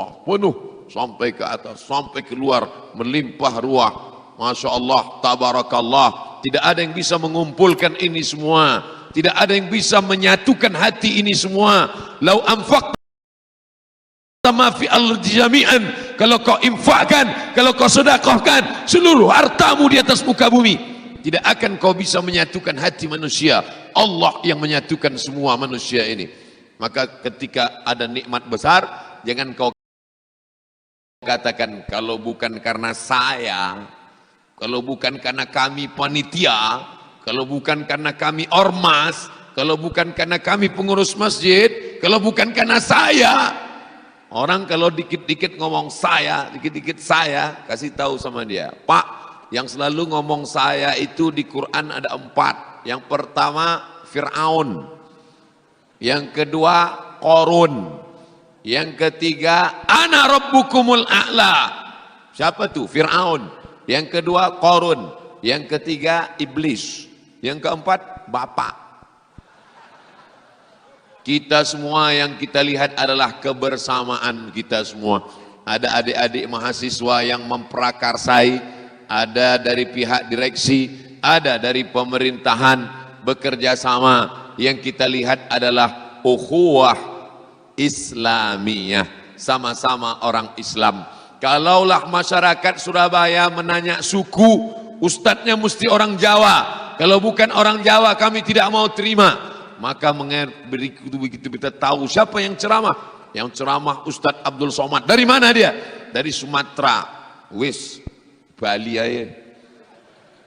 Allah, penuh sampai ke atas, sampai keluar, melimpah ruah. Masya Allah, tabarakallah. Tidak ada yang bisa mengumpulkan ini semua, tidak ada yang bisa menyatukan hati ini semua. Lau anfaqta ma fi al-ardi jami'an, kalau kau infakkan, kalau kau sedekahkan seluruh hartamu di atas muka bumi, tidak akan kau bisa menyatukan hati manusia. Allah yang menyatukan semua manusia ini. Maka ketika ada nikmat besar, jangan kau katakan kalau bukan karena saya, kalau bukan karena kami panitia, kalau bukan karena kami ormas, kalau bukan karena kami pengurus masjid, kalau bukan karena saya. Orang kalau dikit-dikit ngomong saya, dikit-dikit saya, kasih tahu sama dia, Pak, yang selalu ngomong saya itu di Quran ada 4. Yang pertama Fir'aun, yang kedua Qarun, yang ketiga Ana Rabbukumul A'la. Siapa tuh? Fir'aun. Yang kedua Qarun, yang ketiga Iblis, yang keempat Bapak. Kita semua yang kita lihat adalah kebersamaan kita semua. Ada adik-adik mahasiswa yang memprakarsai, ada dari pihak direksi, ada dari pemerintahan, bekerja sama. Yang kita lihat adalah ukhuwah Islamiyah, sama-sama orang Islam. Kalaulah masyarakat Surabaya menanya suku, ustadznya mesti orang Jawa. Kalau bukan orang Jawa kami tidak mau terima. Maka begitu kita tahu siapa yang ceramah. Yang ceramah Ustadz Abdul Somad. Dari mana dia? Dari Sumatera. Wis, Bali aja.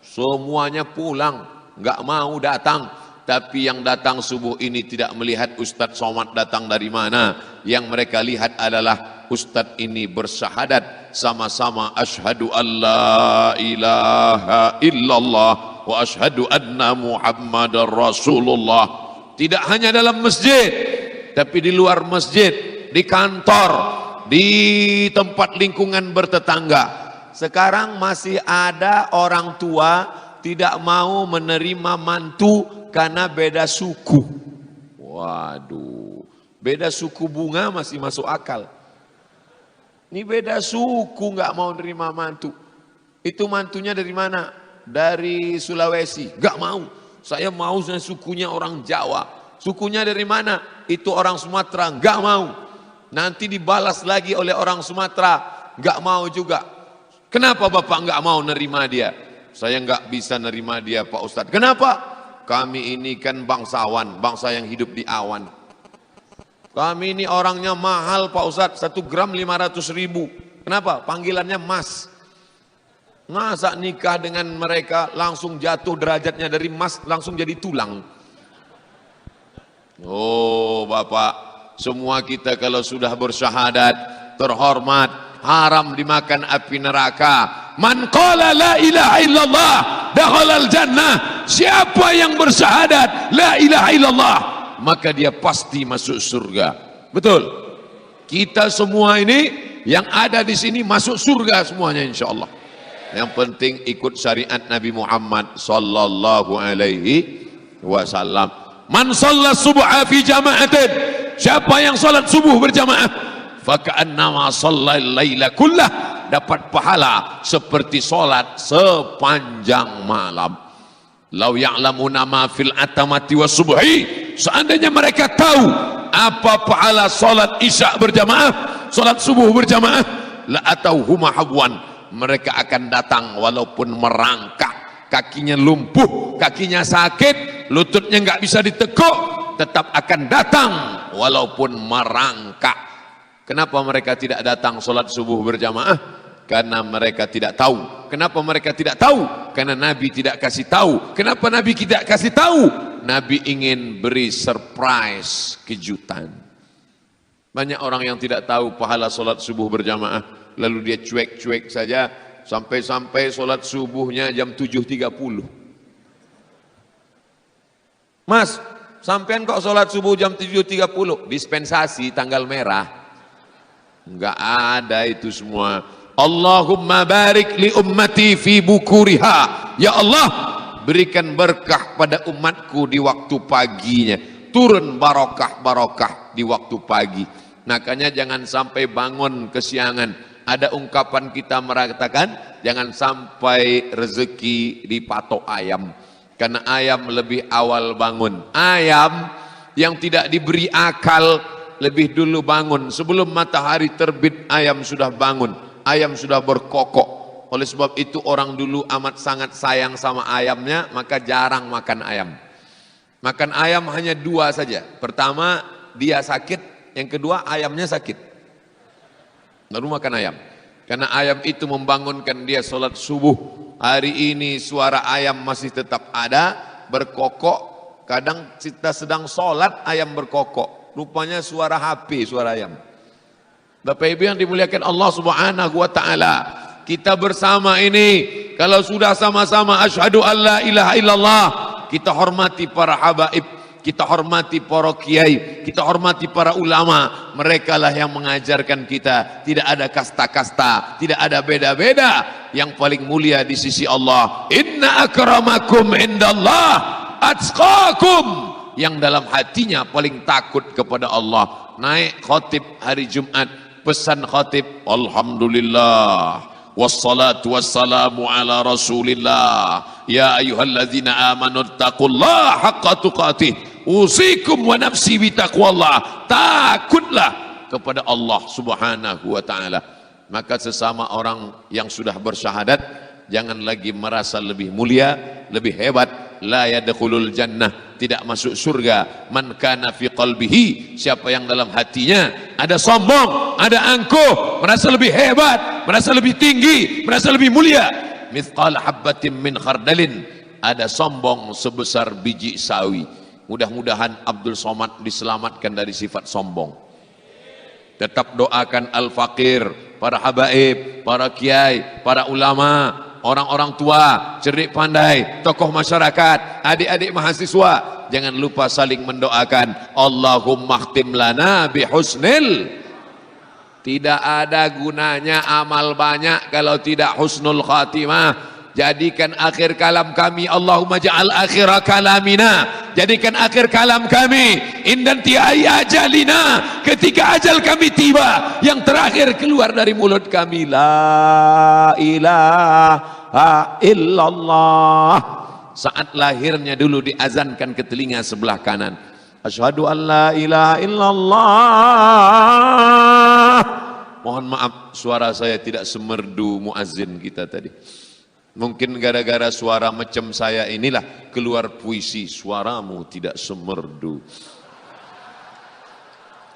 Semuanya pulang, nggak mau datang. Tapi yang datang subuh ini tidak melihat Ustadz Somad datang dari mana. Yang mereka lihat adalah Ustadz ini bersyahadat sama-sama asyhadu alla ilaha illallah wa asyhadu anna Muhammadar Rasulullah. Tidak hanya dalam masjid, tapi di luar masjid, di kantor, di tempat lingkungan bertetangga. Sekarang masih ada orang tua tidak mau menerima mantu karena beda suku. Waduh, beda suku bunga masih masuk akal. Ini beda suku nggak mau nerima mantu. Itu mantunya dari mana? Dari Sulawesi, nggak mau. Saya mau sukunya orang Jawa. Sukunya dari mana? Itu orang Sumatera, nggak mau. Nanti dibalas lagi oleh orang Sumatera, nggak mau juga. Kenapa Bapak nggak mau nerima dia? Saya nggak bisa nerima dia Pak Ustadz. Kenapa? Kami ini kan bangsawan, bangsa yang hidup di awan. Kami ini orangnya mahal Pak Ustadz, 1 gram 500.000. Kenapa? Panggilannya mas. Masa nikah dengan mereka langsung jatuh derajatnya dari emas langsung jadi tulang. Oh Bapak, semua kita kalau sudah bersyahadat terhormat, haram dimakan api neraka. Man qala la ilaha illallah dakhalal jannah. Siapa yang bersyahadat la ilaha illallah, maka dia pasti masuk surga. Betul? Kita semua ini yang ada di sini masuk surga semuanya insyaallah. Yang penting ikut syariat Nabi Muhammad sallallahu alaihi wasallam. Man shalla subha fi jama'atin, siapa yang salat subuh berjamaah, faka'annama shallal laila kullah, dapat pahala seperti salat sepanjang malam. Lau ya'lamuna ma fil atamati was subhi, seandainya mereka tahu apa pahala salat isya berjamaah, salat subuh berjamaah, la atauhuma habwan, mereka akan datang walaupun merangkak, kakinya lumpuh, kakinya sakit, lututnya nggak bisa ditekuk, tetap akan datang walaupun merangkak. Kenapa mereka tidak datang sholat subuh berjamaah? Karena mereka tidak tahu. Kenapa mereka tidak tahu? Karena Nabi tidak kasih tahu. Kenapa Nabi tidak kasih tahu? Nabi ingin beri surprise, kejutan. Banyak orang yang tidak tahu pahala sholat subuh berjamaah, lalu dia cuek-cuek saja, sampai-sampai sholat subuhnya jam 7.30. Mas, sampean kok sholat subuh jam 7.30? Dispensasi tanggal merah. Enggak ada itu semua. Allahumma barik li ummati fi bukuriha. Ya Allah, berikan berkah pada umatku di waktu paginya. Turun barokah-barokah di waktu pagi. Makanya jangan sampai bangun kesiangan. Ada ungkapan kita mengatakan, jangan sampai rezeki dipatok ayam. Karena ayam lebih awal bangun. Ayam yang tidak diberi akal lebih dulu bangun. Sebelum matahari terbit, ayam sudah bangun. Ayam sudah berkokok. Oleh sebab itu orang dulu amat sangat sayang sama ayamnya, maka jarang makan ayam. Makan ayam hanya dua saja. Pertama, dia sakit. Yang kedua, ayamnya sakit. Baru makan ayam. Karena ayam itu membangunkan dia sholat subuh. Hari ini suara ayam masih tetap ada, berkokok. Kadang kita sedang sholat, ayam berkokok. Rupanya suara HP, suara ayam. Bapak Ibu yang dimuliakan Allah Subhanahu wa Ta'ala, kita bersama ini, kalau sudah sama-sama asyhadu alla ilaha illallah, kita hormati para habaib, kita hormati para kiai, kita hormati para ulama. Mereka lah yang mengajarkan kita. Tidak ada kasta-kasta, tidak ada beda-beda. Yang paling mulia di sisi Allah, inna akramakum indallah atqakum. Yang dalam hatinya paling takut kepada Allah. Naik khatib hari Jumat, pesan khatib, alhamdulillah wassalatu wassalamu ala rasulillah, ya ayyuhalladzina amanu taqullaha haqqa tuqatih, usikum wa nafsi bitaqwallah. Takutlah kepada Allah Subhanahu wa Ta'ala. Maka sesama orang yang sudah bersyahadat, jangan lagi merasa lebih mulia, lebih hebat. La yadkhulul jannah, tidak masuk surga, man kana fi qalbihi, siapa yang dalam hatinya ada sombong, ada angkuh, merasa lebih hebat, merasa lebih tinggi, merasa lebih mulia, mithqal habbatin min khardalin, ada sombong sebesar biji sawi. Mudah-mudahan Abdul Somad diselamatkan dari sifat sombong. Tetap doakan al-faqir, para habaib, para kiai, para ulama, orang-orang tua, cerdik pandai, tokoh masyarakat, adik-adik mahasiswa, jangan lupa saling mendoakan. Allahumma khtim lana bihusnil. Tidak ada gunanya amal banyak kalau tidak husnul khatimah. Jadikan akhir kalam kami, Allahumma ja'al akhir kalamina, jadikan akhir kalam kami indanti ajalina, ketika ajal kami tiba, yang terakhir keluar dari mulut kami, la ilaha illallah. Saat lahirnya dulu diazankan ke telinga sebelah kanan, asyhadu an la ilaha illallah. Mohon maaf suara saya tidak semerdu muazzin kita tadi. Mungkin gara-gara suara macam saya inilah keluar puisi, suaramu tidak semerdu.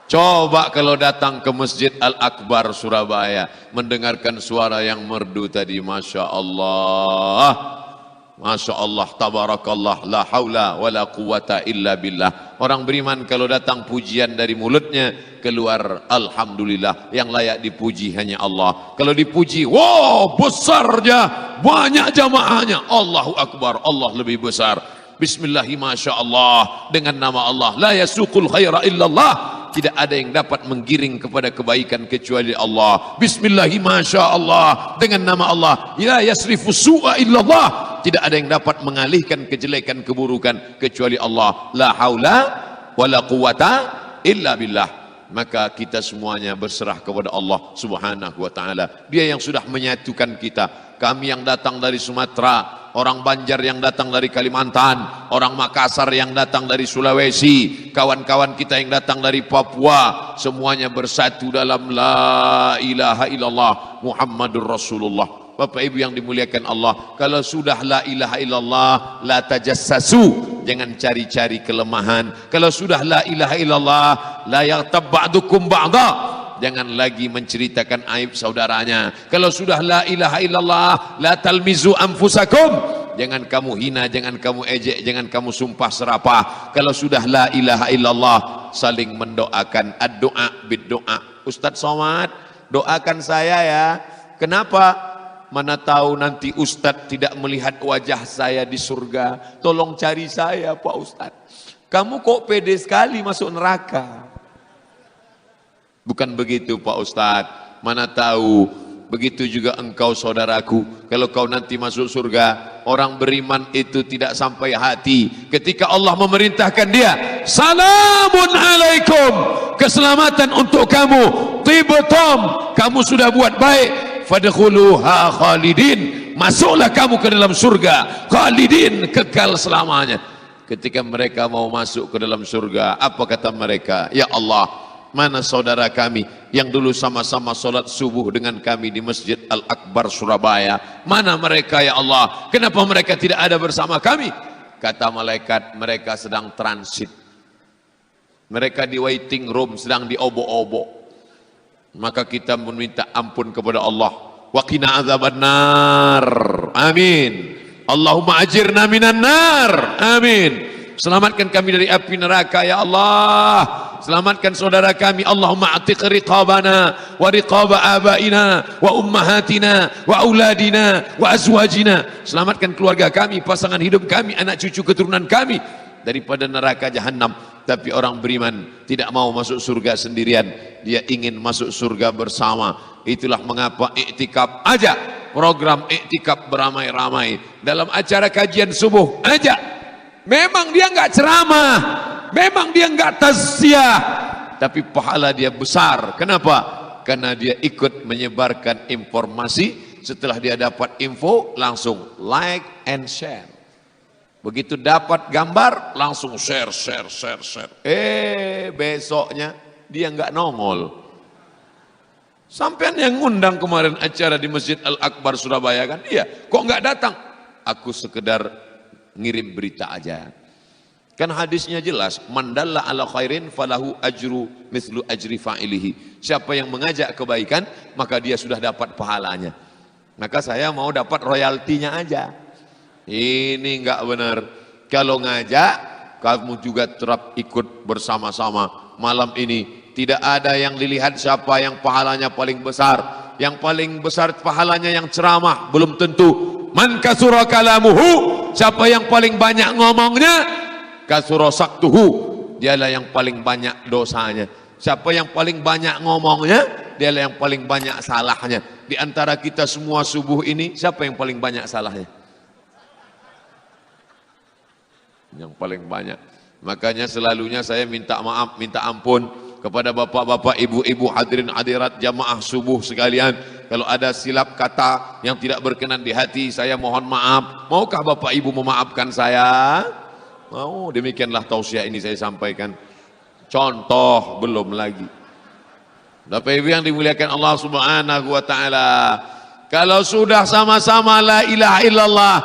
Coba kalau datang ke Masjid Al-Akbar Surabaya, mendengarkan suara yang merdu tadi, Masya Allah. Masya Allah, tabarakallah, la haula wa la quwata illa billah. Orang beriman kalau datang pujian dari mulutnya, keluar alhamdulillah, yang layak dipuji hanya Allah. Kalau dipuji, wow besarnya, banyak jamaahnya, Allahu Akbar, Allah lebih besar. Bismillahi masya Allah, dengan nama Allah, la yasuqul khaira illallah, tidak ada yang dapat menggiring kepada kebaikan kecuali Allah. Bismillahi masya Allah, dengan nama Allah, la yasrifu su'a illallah, tidak ada yang dapat mengalihkan kejelekan keburukan kecuali Allah. La haula wala quwata illa billah. Maka kita semuanya berserah kepada Allah Subhanahu wa Ta'ala. Dia yang sudah menyatukan kita. Kami yang datang dari Sumatera, orang Banjar yang datang dari Kalimantan, orang Makassar yang datang dari Sulawesi, kawan-kawan kita yang datang dari Papua, semuanya bersatu dalam la ilaha illallah Muhammadur Rasulullah. Bapak Ibu yang dimuliakan Allah, kalau sudah la ilaha illallah, la tajassasu, jangan cari-cari kelemahan. Kalau sudah la ilaha illallah, la yaghtab ba'dukum ba'da, jangan lagi menceritakan aib saudaranya. Kalau sudah la ilaha illallah, la talmizu anfusakum, jangan kamu hina, jangan kamu ejek, jangan kamu sumpah serapah. Kalau sudah la ilaha illallah, saling mendoakan, ad-doa bid-doa. Ustadz Somad, doakan saya ya. Kenapa? Mana tahu nanti Ustadz tidak melihat wajah saya di surga. Tolong cari saya Pak Ustadz. Kamu kok pede sekali masuk neraka? Bukan begitu Pak Ustadz. Mana tahu, begitu juga engkau saudaraku. Kalau kau nanti masuk surga, orang beriman itu tidak sampai hati ketika Allah memerintahkan dia, salamun alaikum, keselamatan untuk kamu. Tibtum, kamu sudah buat baik. Fadkhuluha khalidin, masuklah kamu ke dalam surga. Khalidin, kekal selamanya. Ketika mereka mau masuk ke dalam surga, apa kata mereka? Ya Allah, mana saudara kami yang dulu sama-sama solat subuh dengan kami di Masjid Al-Akbar Surabaya? Mana mereka ya Allah? Kenapa mereka tidak ada bersama kami? Kata malaikat, mereka sedang transit. Mereka di waiting room, sedang diobok-obok. Maka kita meminta ampun kepada Allah. Wa qina azabannar. Amin. Allahumma ajirna minan nar. Amin. Selamatkan kami dari api neraka ya Allah. Selamatkan saudara kami. Allahumma atiq riqabana wa riqaba abaina wa ummahatina wa auladina wa azwajina. Selamatkan keluarga kami, pasangan hidup kami, anak cucu keturunan kami daripada neraka jahanam. Tapi orang beriman tidak mau masuk surga sendirian, dia ingin masuk surga bersama. Itulah mengapa iktikaf, ajak program iktikaf beramai-ramai dalam acara kajian subuh, ajak. Memang dia enggak ceramah, memang dia enggak tazkiyah, tapi pahala dia besar. Kenapa? Karena dia ikut menyebarkan informasi. Setelah dia dapat info, langsung like and share. Begitu dapat gambar, langsung share. Besoknya dia enggak nongol. Sampean yang ngundang kemarin acara di Masjid Al-Akbar Surabaya kan? Iya, kok enggak datang? Aku sekedar ngirim berita aja. Kan hadisnya jelas, mandalla ala khairin falahu ajru mislu ajri fa'ilihi. Siapa yang mengajak kebaikan, maka dia sudah dapat pahalanya. Maka saya mau dapat royaltinya aja. Ini enggak benar. Kalau ngajak, kamu juga terap ikut bersama-sama. Malam ini tidak ada yang dilihat siapa yang pahalanya paling besar. Yang paling besar pahalanya yang ceramah, belum tentu. Man kasura kalamuhu, siapa yang paling banyak ngomongnya, kasura saktuhu, dialah yang paling banyak dosanya. Siapa yang paling banyak ngomongnya, dialah yang paling banyak salahnya. Di antara kita semua subuh ini, siapa yang paling banyak salahnya? Yang paling banyak. Makanya selalunya saya minta maaf, minta ampun kepada bapak-bapak, ibu-ibu, hadirin hadirat jamaah subuh sekalian. Kalau ada silap kata yang tidak berkenan di hati, saya mohon maaf. Maukah bapak ibu memaafkan saya? Mau. Demikianlah tausiah ini saya sampaikan. Contoh belum lagi. Bapak ibu yang dimuliakan Allah Subhanahu wa taala, kalau sudah sama-sama la ilaha illallah,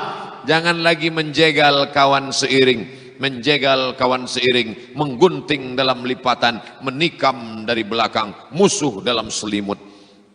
jangan lagi menjegal kawan seiring. Menjegal kawan seiring, menggunting dalam lipatan, menikam dari belakang, musuh dalam selimut.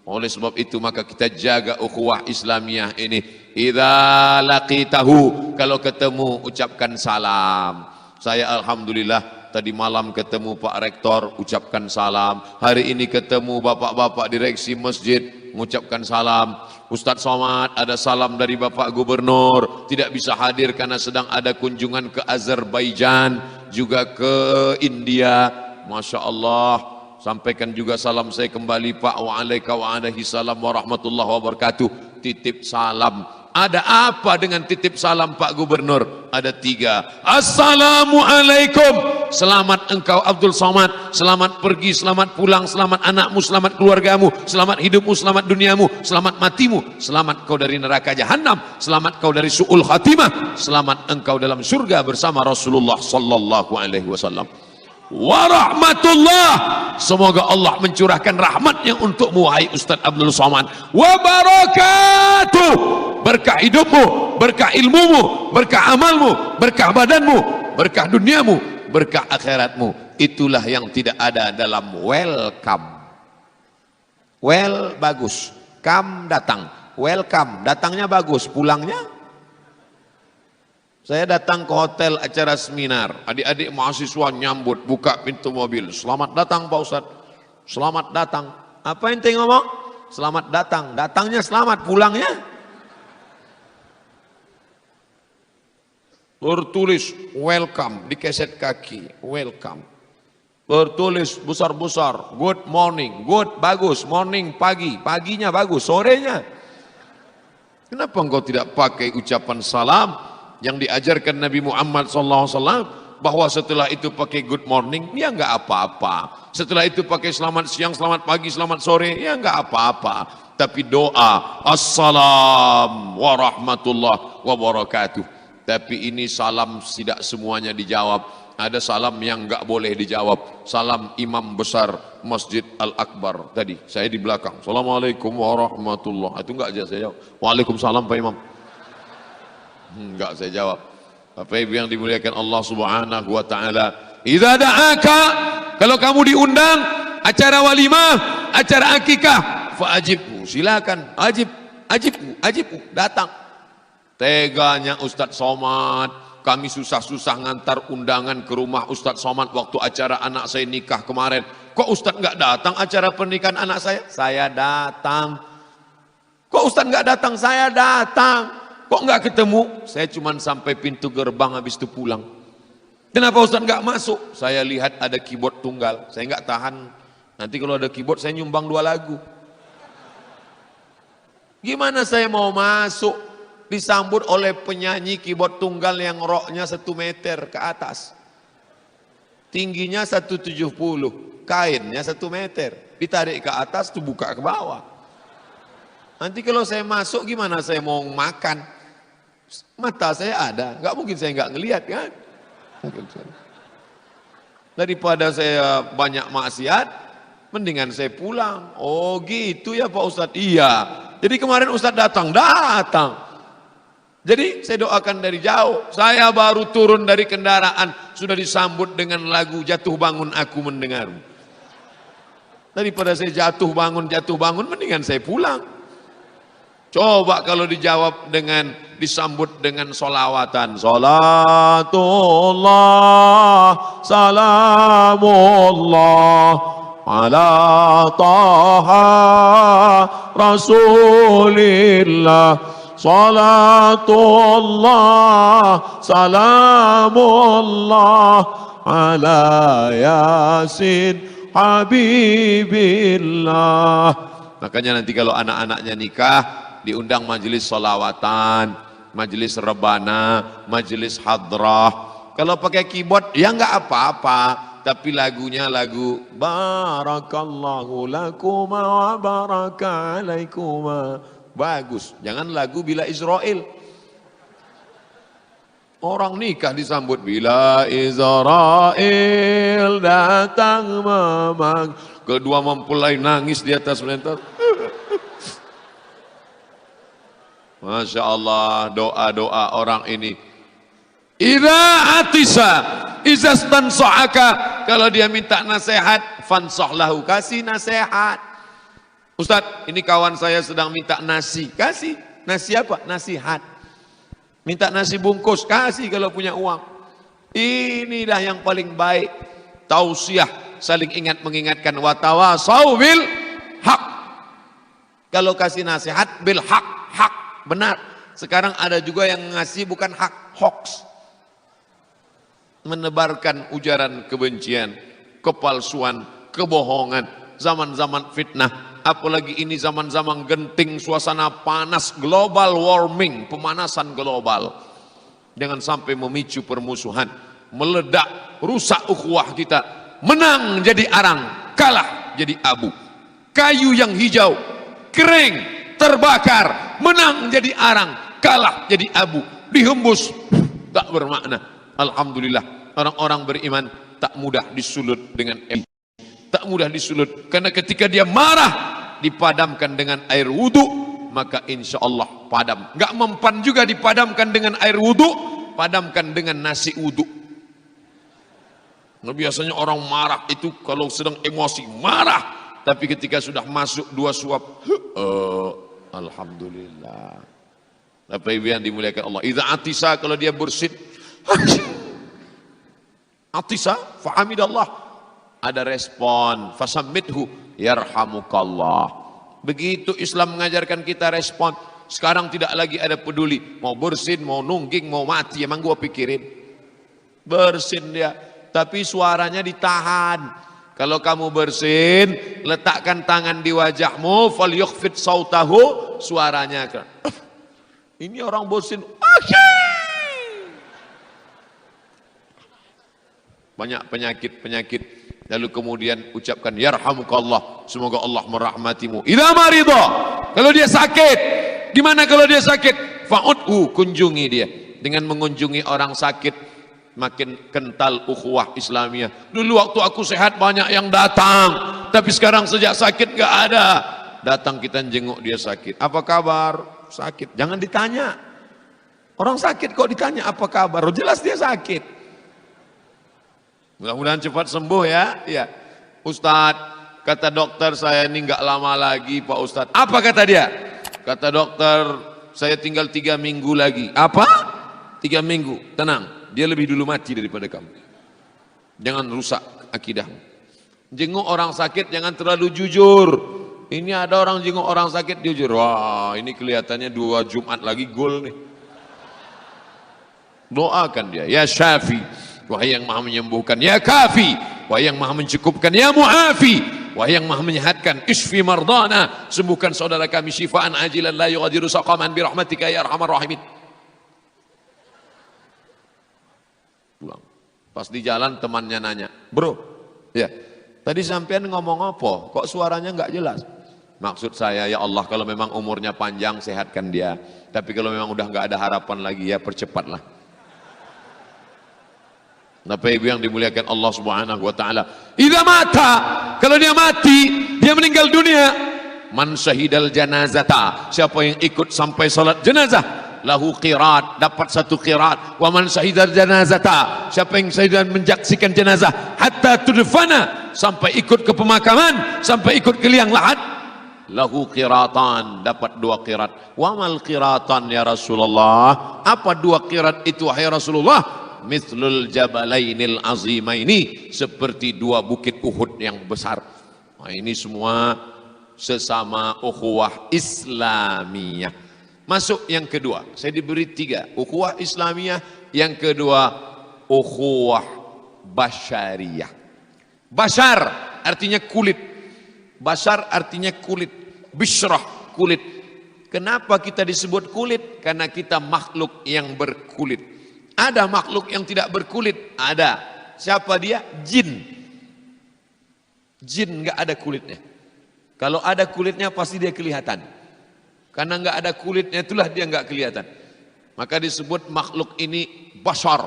Oleh sebab itu maka kita jaga ukhuwah Islamiyah ini. Idza laqitahu, kalau ketemu ucapkan salam. Saya alhamdulillah tadi malam ketemu Pak Rektor, ucapkan salam. Hari ini ketemu bapak-bapak direksi masjid, mengucapkan salam. Ustadz Somad, ada salam dari Bapak Gubernur, tidak bisa hadir karena sedang ada kunjungan ke Azerbaijan, juga ke India. Masya Allah, sampaikan juga salam saya kembali Pak. Waalaikumsalam warahmatullahi wabarakatuh. Titip salam. Ada apa dengan titip salam Pak Gubernur? Ada 3. Assalamualaikum. Selamat engkau Abdul Somad, selamat pergi, selamat pulang, selamat anakmu, selamat keluargamu, selamat hidupmu, selamat duniamu, selamat matimu, selamat kau dari neraka jahanam, selamat kau dari su'ul khatimah, selamat engkau dalam surga bersama Rasulullah sallallahu alaihi wasallam. Warahmatullah, semoga Allah mencurahkan rahmatnya untukmu wahai Ustaz Abdul Somad. Wabarakatuh, berkah hidupmu, berkah ilmumu, berkah amalmu, berkah badanmu, berkah duniamu, berkah akhiratmu. Itulah yang tidak ada dalam welcome. Well bagus, come datang, welcome datangnya bagus, pulangnya. Saya datang ke hotel acara seminar, adik-adik mahasiswa nyambut, buka pintu mobil. Selamat datang Pak Ustadz, selamat datang. Apa ente ngomong? Selamat datang, datangnya selamat, pulangnya? Bertulis welcome di keset kaki, welcome. Bertulis besar-besar, good morning, good bagus, morning pagi, paginya bagus, sorenya. Kenapa engkau tidak pakai ucapan salam yang diajarkan Nabi Muhammad SAW? bahwa setelah itu pakai good morning, ya nggak apa-apa. Setelah itu pakai selamat siang, selamat pagi, selamat sore, ya nggak apa-apa. Tapi doa, assalam warahmatullah wabarakatuh. Tapi ini salam tidak semuanya dijawab. Ada salam yang nggak boleh dijawab. Salam imam besar Masjid Al-Akbar tadi. Saya di belakang. Assalamualaikum warahmatullah. Itu nggak aja saya jawab. Waalaikumsalam Pak Imam. Nggak saya jawab. Bapak Ibu yang dimuliakan Allah Subhanahu wa taala, idza da'aka, kalau kamu diundang acara walimah, acara akikah, fa'ajibhu, silakan, ajibhu, datang. Teganya Ustadz Somad, kami susah-susah ngantar undangan ke rumah Ustadz Somad waktu acara anak saya nikah kemarin. Kok Ustadz nggak datang acara pernikahan anak saya? Saya datang. Kok Ustadz nggak datang? Saya datang. Kok nggak ketemu? Saya cuma sampai pintu gerbang habis itu pulang. Kenapa Ustadz nggak masuk? Saya lihat ada keyboard tunggal. Saya nggak tahan. Nanti kalau ada keyboard saya nyumbang 2 lagu. Gimana saya mau masuk? Disambut oleh penyanyi keyboard tunggal yang roknya 1 meter ke atas. Tingginya 170. Kainnya 1 meter. Ditarik ke atas tuh buka ke bawah. Nanti kalau saya masuk gimana saya mau makan? Mata saya ada, nggak mungkin saya nggak ngelihat kan? Daripada saya banyak maksiat, mendingan saya pulang. Oh gitu ya Pak Ustadz? Iya. Jadi kemarin Ustadz datang. Jadi saya doakan dari jauh. Saya baru turun dari kendaraan, sudah disambut dengan lagu Jatuh Bangun Aku Mendengarmu. Daripada saya jatuh bangun, mendingan saya pulang. Coba kalau dijawab dengan disambut dengan solawatan. Salatullah, salamullah ala taha rasulillah. Salatullah, salamullah ala yasin habibillah. Makanya nanti kalau anak-anaknya nikah, diundang majelis solawatan, majelis rebana, majelis hadrah. Kalau pakai keyboard ya nggak apa-apa, tapi lagunya lagu barakallahu lakuma wa baraka alaikuma. Bagus, jangan lagu Bila Israel. Orang nikah disambut Bila Israel datang memang. Kedua mempelai nangis di atas mental. Masya Allah, doa-doa orang ini. Idza atisa, idza stansa'aka, kalau dia minta nasihat, fansah lahu, kasih nasihat. Ustadz, ini kawan saya sedang minta nasi, kasih. Nasi apa? Nasihat. Minta nasi bungkus, kasih kalau punya uang. Inilah yang paling baik. Tausiah, saling ingat mengingatkan. Watawasau bil haq. Kalau kasih nasihat bil haq, hak benar. Sekarang ada juga yang ngasih bukan hak, hoax. Menebarkan ujaran kebencian, kepalsuan, kebohongan, zaman-zaman fitnah. Apalagi ini zaman-zaman genting, suasana panas, global warming, pemanasan global. Jangan sampai memicu permusuhan, meledak, rusak ukhuwah kita. Menang jadi arang, kalah jadi abu. Kayu yang hijau, kering, terbakar, menang jadi arang, kalah jadi abu, dihembus, tak bermakna. Alhamdulillah, orang-orang beriman tak mudah disulut dengan emosi, tak mudah disulut, karena ketika dia marah dipadamkan dengan air wudhu, maka insya Allah padam. Gak mempan juga dipadamkan dengan air wudhu, padamkan dengan nasi wudhu. Nah, biasanya orang marah itu kalau sedang emosi marah, tapi ketika sudah masuk 2 suap, alhamdulillah. Bapak Ibu yang dimuliakan Allah, idza atisa, kalau dia bersin, atisa fahamidallah, ada respon, fasammidhu yarhamukallah. Begitu Islam mengajarkan kita respon. Sekarang tidak lagi ada peduli mau bersin, mau nungging, mau mati, emang gua pikirin. Bersin dia, tapi suaranya ditahan. Kalau kamu bersin, letakkan tangan di wajahmu, falyukhfid sautahu, suaranya ini orang bersin, banyak penyakit-penyakit. Lalu kemudian ucapkan yarhamukallah, semoga Allah merahmatimu. Idza marida, kalau dia sakit, gimana kalau dia sakit? Fa'udhu, kunjungi dia. Dengan mengunjungi orang sakit, makin kental ukhuwah Islamiyah. Dulu waktu aku sehat banyak yang datang, tapi sekarang sejak sakit gak ada. Datang kita jenguk dia sakit. Apa kabar? Sakit. Jangan ditanya. Orang sakit kok ditanya apa kabar? Jelas dia sakit. Mudah-mudahan cepat sembuh ya. Ya, Ustadz, kata dokter saya ini nggak lama lagi Pak Ustadz. Apa kata dia? Kata dokter saya tinggal 3 minggu lagi. Apa? 3 minggu. Tenang, dia lebih dulu mati daripada kamu. Jangan rusak akidahmu. Jenguk orang sakit jangan terlalu jujur. Ini ada orang jenguk orang sakit jujur. Wah, ini kelihatannya 2 Jumat lagi gol nih. Doakan dia, ya Syafi, wahai yang maha menyembuhkan, ya Kafi, wahai yang maha mencukupkan, ya Mu'afi, wahai yang maha menyehatkan, isfi mardana, sembuhkan saudara kami syifaan ajilan la yughadiru saqaman birahmatika ya arhamar rahimin. Pulang. Pas di jalan temannya nanya, bro, ya tadi sampean ngomong apa? Kok suaranya nggak jelas? Maksud saya, ya Allah, kalau memang umurnya panjang sehatkan dia, tapi kalau memang udah nggak ada harapan lagi ya percepatlah. Bapak Ibu yang dimuliakan Allah Subhanahu wa taala, idza mata, kalau dia mati, dia meninggal dunia, man syahidal janazata, siapa yang ikut sampai salat jenazah, lahu qirat, dapat 1 qirat. Wa man syahidal janazata, siapa yang syahid dan menyaksikan jenazah hatta tudfana, sampai ikut ke pemakaman, sampai ikut ke liang lahat, lahu qiratan, dapat 2 qirat. Wa mal qiratan ya Rasulullah, apa 2 qirat itu wahai Rasulullah? Mithlul jabalainil azimaini, seperti 2 bukit Uhud yang besar. Nah, ini semua sesama ukhuwah Islamiyah. Masuk yang kedua, saya diberi 3, ukhuwah Islamiyah. Yang kedua, ukhuwah basyariyah. Bashar artinya kulit, bashar artinya kulit, bishrah kulit. Kenapa kita disebut kulit? Karena kita makhluk yang berkulit. Ada makhluk yang tidak berkulit, ada. Siapa dia? Jin. Jin nggak ada kulitnya. Kalau ada kulitnya pasti dia kelihatan. Karena nggak ada kulitnya itulah dia nggak kelihatan. Maka disebut makhluk ini bashar.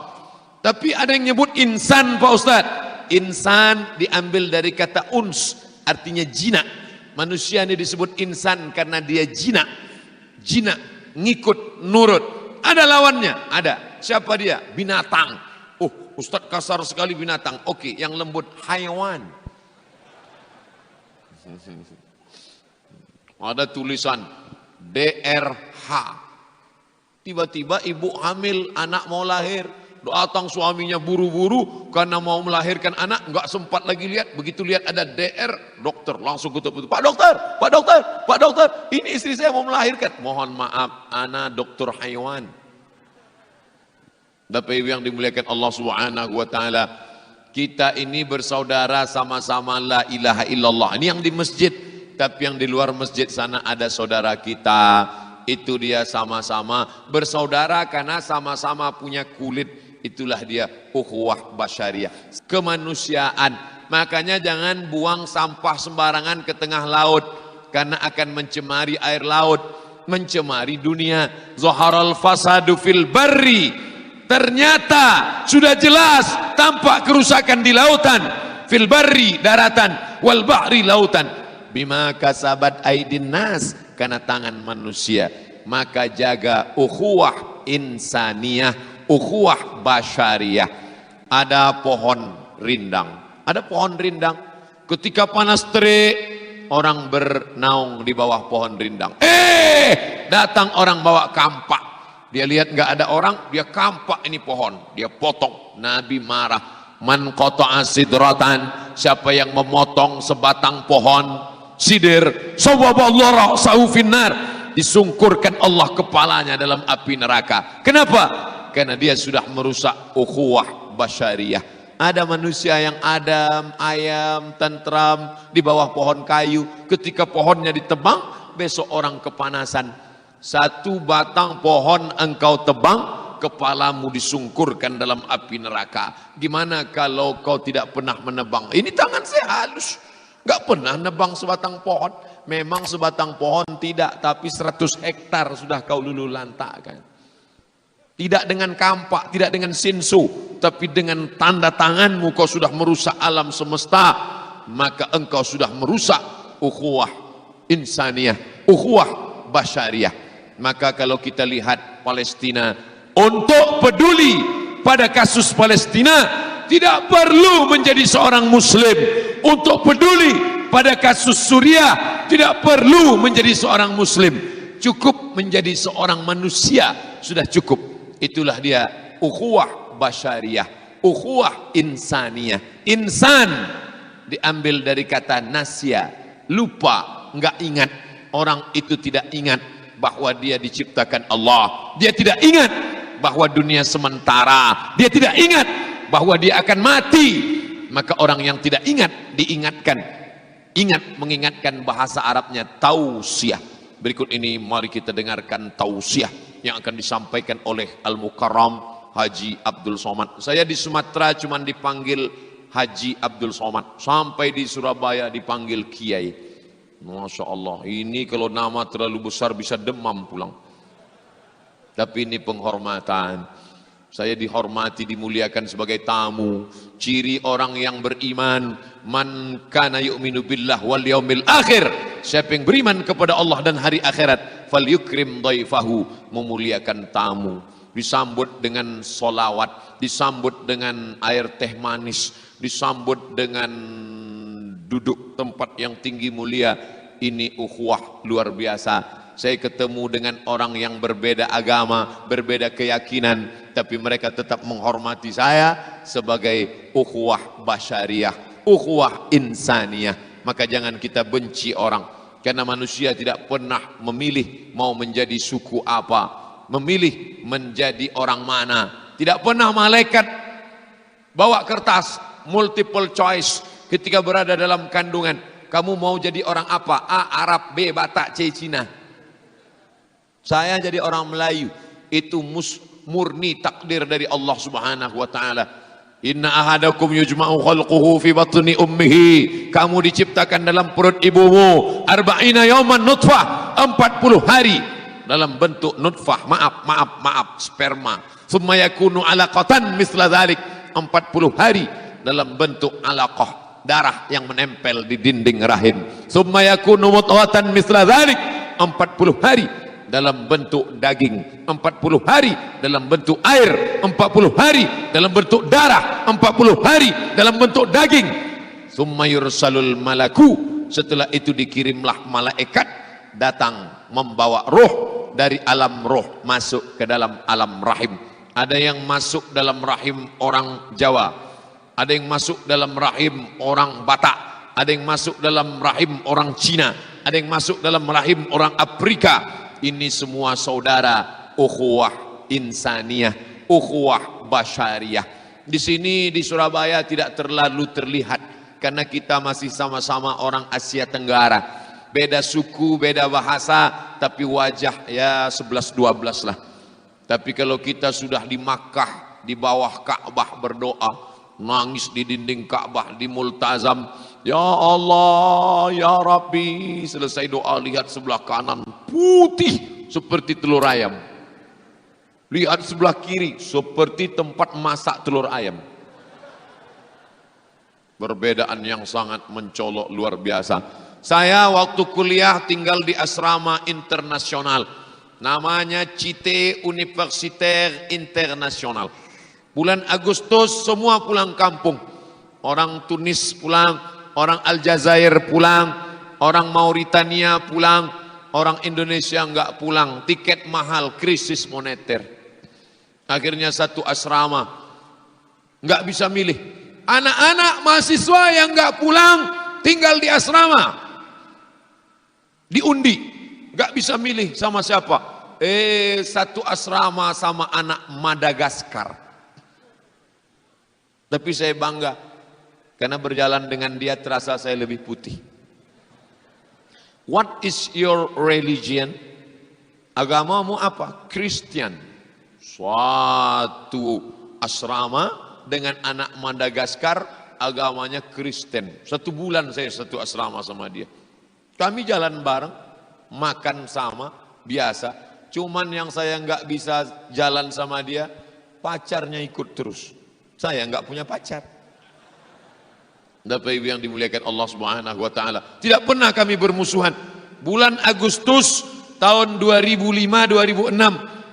Tapi ada yang nyebut insan Pak Ustadz. Insan diambil dari kata uns, artinya jinak. Manusia ini disebut insan karena dia jinak. Jinak, ngikut, nurut. Ada lawannya, ada. Siapa dia? Binatang. Oh, Ustadz kasar sekali binatang. Oke, yang lembut, haiwan. Ada tulisan DRH. Tiba-tiba ibu hamil, anak mau lahir. Datang suaminya buru-buru karena mau melahirkan anak, nggak sempat lagi lihat. Begitu lihat ada DR, dokter langsung kutuk-kutuk. Pak dokter, Pak dokter, Pak dokter, ini istri saya mau melahirkan. Mohon maaf, ana dokter haiwan. Bapak Ibu yang dimuliakan Allah Subhanahu wa taala, kita ini bersaudara sama-sama la ilaha illallah. Ini yang di masjid, tapi yang di luar masjid sana ada saudara kita. Itu dia sama-sama bersaudara karena sama-sama punya kulit. Itulah dia ukhuwah basyariah, kemanusiaan. Makanya jangan buang sampah sembarangan ke tengah laut, karena akan mencemari air laut, mencemari dunia. Zaharal fasadu fil barri, ternyata sudah jelas tampak kerusakan di lautan. Fil barri, daratan, wal bahri, lautan. Bima kasabat aidin nas, karena tangan manusia. Maka jaga ukhuwah insaniyah, ukhuwah basyariah. Ada pohon rindang, ada pohon rindang. Ketika panas terik, orang bernaung di bawah pohon rindang. Datang orang bawa kampak. Dia lihat nggak ada orang, dia kampak ini pohon, dia potong. Nabi marah. Man qata'a sidratan, siapa yang memotong sebatang pohon sidir, sawaballahu ra'sahu finnar, disungkurkan Allah kepalanya dalam api neraka. Kenapa? Karena dia sudah merusak ukhuwah basyariah. Ada manusia yang adem, ayam, tentram di bawah pohon kayu. Ketika pohonnya ditebang, besok orang kepanasan. 1 batang pohon engkau tebang, kepalamu disungkurkan dalam api neraka. Gimana kalau kau tidak pernah menebang? Ini tangan saya halus, nggak pernah nebang sebatang pohon. Memang sebatang pohon tidak, tapi 100 hektar sudah kau luluh lantakkan. Tidak dengan kampak, tidak dengan sinsu, tapi dengan tanda tanganmu kau sudah merusak alam semesta. Maka engkau sudah merusak ukhuwah insaniyah, ukhuwah basyariah. Maka kalau kita lihat Palestina, untuk peduli pada kasus Palestina tidak perlu menjadi seorang muslim. Untuk peduli pada kasus Suriah tidak perlu menjadi seorang muslim. Cukup menjadi seorang manusia sudah cukup. Itulah dia ukhuwah basyariah, ukhuwah insaniyah. Insan diambil dari kata nasya, lupa, enggak ingat. Orang itu tidak ingat bahwa dia diciptakan Allah. Dia tidak ingat bahwa dunia sementara. Dia tidak ingat bahwa dia akan mati. Maka orang yang tidak ingat diingatkan. Ingat, mengingatkan bahasa Arabnya tausiah. Berikut ini mari kita dengarkan tausiah yang akan disampaikan oleh Al-Mukarram Haji Abdul Somad. Saya di Sumatera cuma dipanggil Haji Abdul Somad. Sampai di Surabaya dipanggil Kiai. Masya Allah, ini kalau nama terlalu besar bisa demam pulang. Tapi ini penghormatan. Saya dihormati, dimuliakan sebagai tamu. Ciri orang yang beriman, man kana yu'minu billah wal yaumil akhir. Siapa yang beriman kepada Allah dan hari akhirat, fal yukrim dhaifahu, memuliakan tamu. Disambut dengan solawat, disambut dengan air teh manis, disambut dengan duduk tempat yang tinggi mulia. Ini ukhuwah luar biasa. Saya ketemu dengan orang yang berbeda agama, berbeda keyakinan, tapi mereka tetap menghormati saya sebagai ukhuwah basyariah, ukhuwah insaniyah. Maka jangan kita benci orang, karena manusia tidak pernah memilih mau menjadi suku apa, memilih menjadi orang mana. Tidak pernah malaikat bawa kertas multiple choice ketika berada dalam kandungan. Kamu mau jadi orang apa? A. Arab, B. Batak, C. Cina. Saya jadi orang Melayu. Itu murni takdir dari Allah Subhanahu wa taala. Inna ahadakum yujma'u khalquhu fi batni ummihi. Kamu diciptakan dalam perut ibumu. Arba'ina yawman nutfah. 40 hari dalam bentuk nutfah. Maaf, sperma. Thumma yakunu alaqatan misla dhalik. 40 hari dalam bentuk alaqah, darah yang menempel di dinding rahim. Thumma yakunu mudghatan misla dhalik. 40 hari dalam bentuk daging, 40 hari dalam bentuk air, 40 hari dalam bentuk darah, 40 hari dalam bentuk daging. Thumma yursalul malaku. Setelah itu dikirimlah malaikat datang membawa roh dari alam roh masuk ke dalam alam rahim. Ada yang masuk dalam rahim orang Jawa, ada yang masuk dalam rahim orang Batak, ada yang masuk dalam rahim orang Cina, ada yang masuk dalam rahim orang Afrika. Ini semua saudara, ukhuwah insaniyah, ukhuwah basyariah. Di sini di Surabaya tidak terlalu terlihat karena kita masih sama-sama orang Asia Tenggara. Beda suku, beda bahasa, tapi wajah ya 11-12 lah. Tapi kalau kita sudah di Makkah, di bawah Ka'bah berdoa, nangis di dinding Ka'bah, di multazam, ya Allah, ya Rabbi, selesai doa lihat sebelah kanan putih seperti telur ayam, lihat sebelah kiri seperti tempat masak telur ayam. Perbedaan yang sangat mencolok luar biasa. Saya waktu kuliah tinggal di asrama internasional, namanya Cité Universitaire International. Bulan Agustus semua pulang kampung. Orang Tunis pulang, orang Aljazair pulang, orang Mauritania pulang, orang Indonesia enggak pulang. Tiket mahal, krisis moneter. Akhirnya satu asrama enggak bisa milih. Anak-anak mahasiswa yang enggak pulang tinggal di asrama. Diundi, enggak bisa milih sama siapa. Satu asrama sama anak Madagaskar. Tapi saya bangga karena berjalan dengan dia terasa saya lebih putih. What is your religion? Agamamu apa? Christian. Suatu asrama dengan anak Madagaskar, agamanya Kristen. 1 bulan saya satu asrama sama dia. Kami jalan bareng, makan sama, biasa. Cuman yang saya nggak bisa jalan sama dia, pacarnya ikut terus. Saya nggak punya pacar. Bapak Ibu yang dimuliakan Allah Subhanahu wa taala. Tidak pernah kami bermusuhan. Bulan Agustus tahun 2005-2006,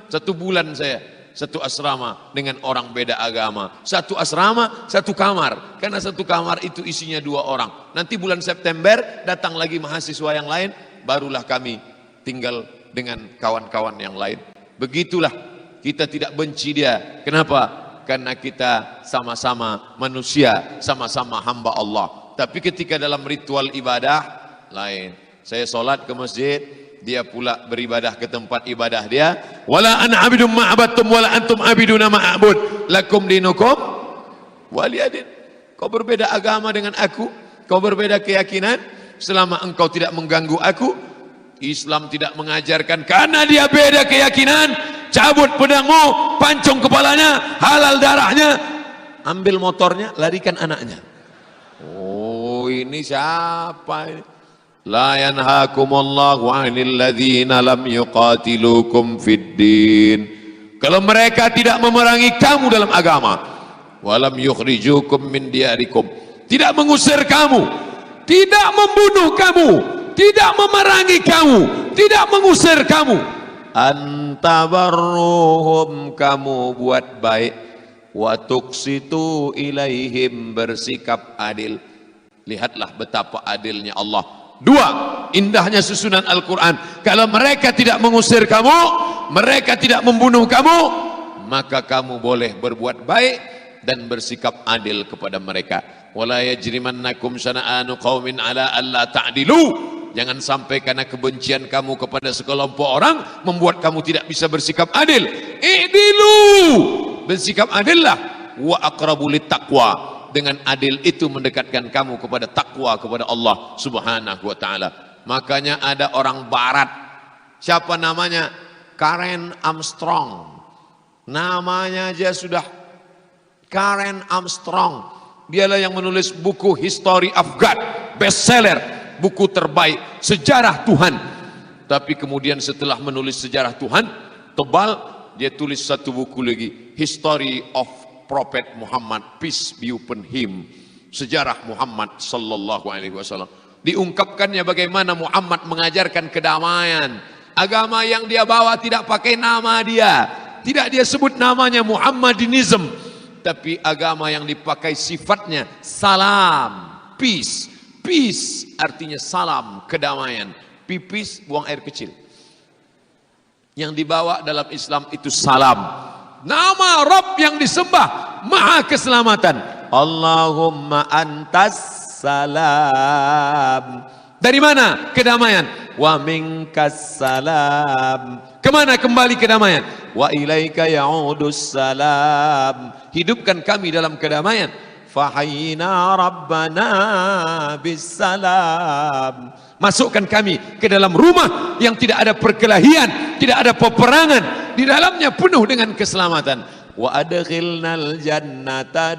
1 bulan saya satu asrama dengan orang beda agama. Satu asrama, satu kamar. Karena satu kamar itu isinya 2 orang. Nanti bulan September datang lagi mahasiswa yang lain, barulah kami tinggal dengan kawan-kawan yang lain. Begitulah, kita tidak benci dia. Kenapa? Karena kita sama-sama manusia, sama-sama hamba Allah. Tapi ketika dalam ritual ibadah lain. Saya sholat ke masjid, dia pula beribadah ke tempat ibadah dia. Wala ana abidum ma'abadtum wala antum abiduna ma'abud. Lakum dinukum waliyadin. Kau berbeda agama dengan aku, kau berbeda keyakinan, selama engkau tidak mengganggu aku. Islam tidak mengajarkan karena dia beda keyakinan, cabut pedangmu, pancung kepalanya, halal darahnya, ambil motornya, larikan anaknya. Oh, ini siapa ini? La yanhakumullahu 'anil ladzina lam yuqatilukum fid din. Kalau mereka tidak memerangi kamu dalam agama, walam yukhrijukum min diyarikum, tidak mengusir kamu, tidak membunuh kamu, tidak memerangi kamu, tidak mengusir kamu, antabarruhum, kamu buat baik, wa tuqsitu ilaihim, bersikap adil. Lihatlah betapa adilnya Allah. 2, indahnya susunan Al-Quran. Kalau mereka tidak mengusir kamu, mereka tidak membunuh kamu, maka kamu boleh berbuat baik dan bersikap adil kepada mereka. Wala yajrimannakum syana'anu qaumin ala alla ta'dilu. Jangan sampai karena kebencian kamu kepada sekelompok orang membuat kamu tidak bisa bersikap adil. I'dilu, bersikap adillah. Wa aqrabu littaqwa, dengan adil itu mendekatkan kamu kepada takwa kepada Allah Subhanahu wa taala. Makanya ada orang barat, siapa namanya? Karen Armstrong. Namanya aja sudah Karen Armstrong. Dialah yang menulis buku History of God, bestseller, buku terbaik, sejarah Tuhan. Tapi kemudian setelah menulis sejarah Tuhan, tebal, dia tulis satu buku lagi, History of Prophet Muhammad, peace be upon him. Sejarah Muhammad sallallahu alaihi wasallam. Diungkapkannya bagaimana Muhammad mengajarkan kedamaian. Agama yang dia bawa tidak pakai nama dia, tidak dia sebut namanya Muhammadinism, tapi agama yang dipakai sifatnya salam, peace. Peace artinya salam, kedamaian. Pipis, buang air kecil. Yang dibawa dalam Islam itu salam. Nama Rabb yang disembah maha keselamatan. Allahumma antas salam. Dari mana kedamaian? Wa minkas salam. Kemana kembali kedamaian? Wa ilaika ya'udus salam. Hidupkan kami dalam kedamaian. Fahayyina rabbana bisalam. Masukkan kami ke dalam rumah yang tidak ada perkelahian, tidak ada peperangan, di dalamnya penuh dengan keselamatan. Wa adkhilnal jannata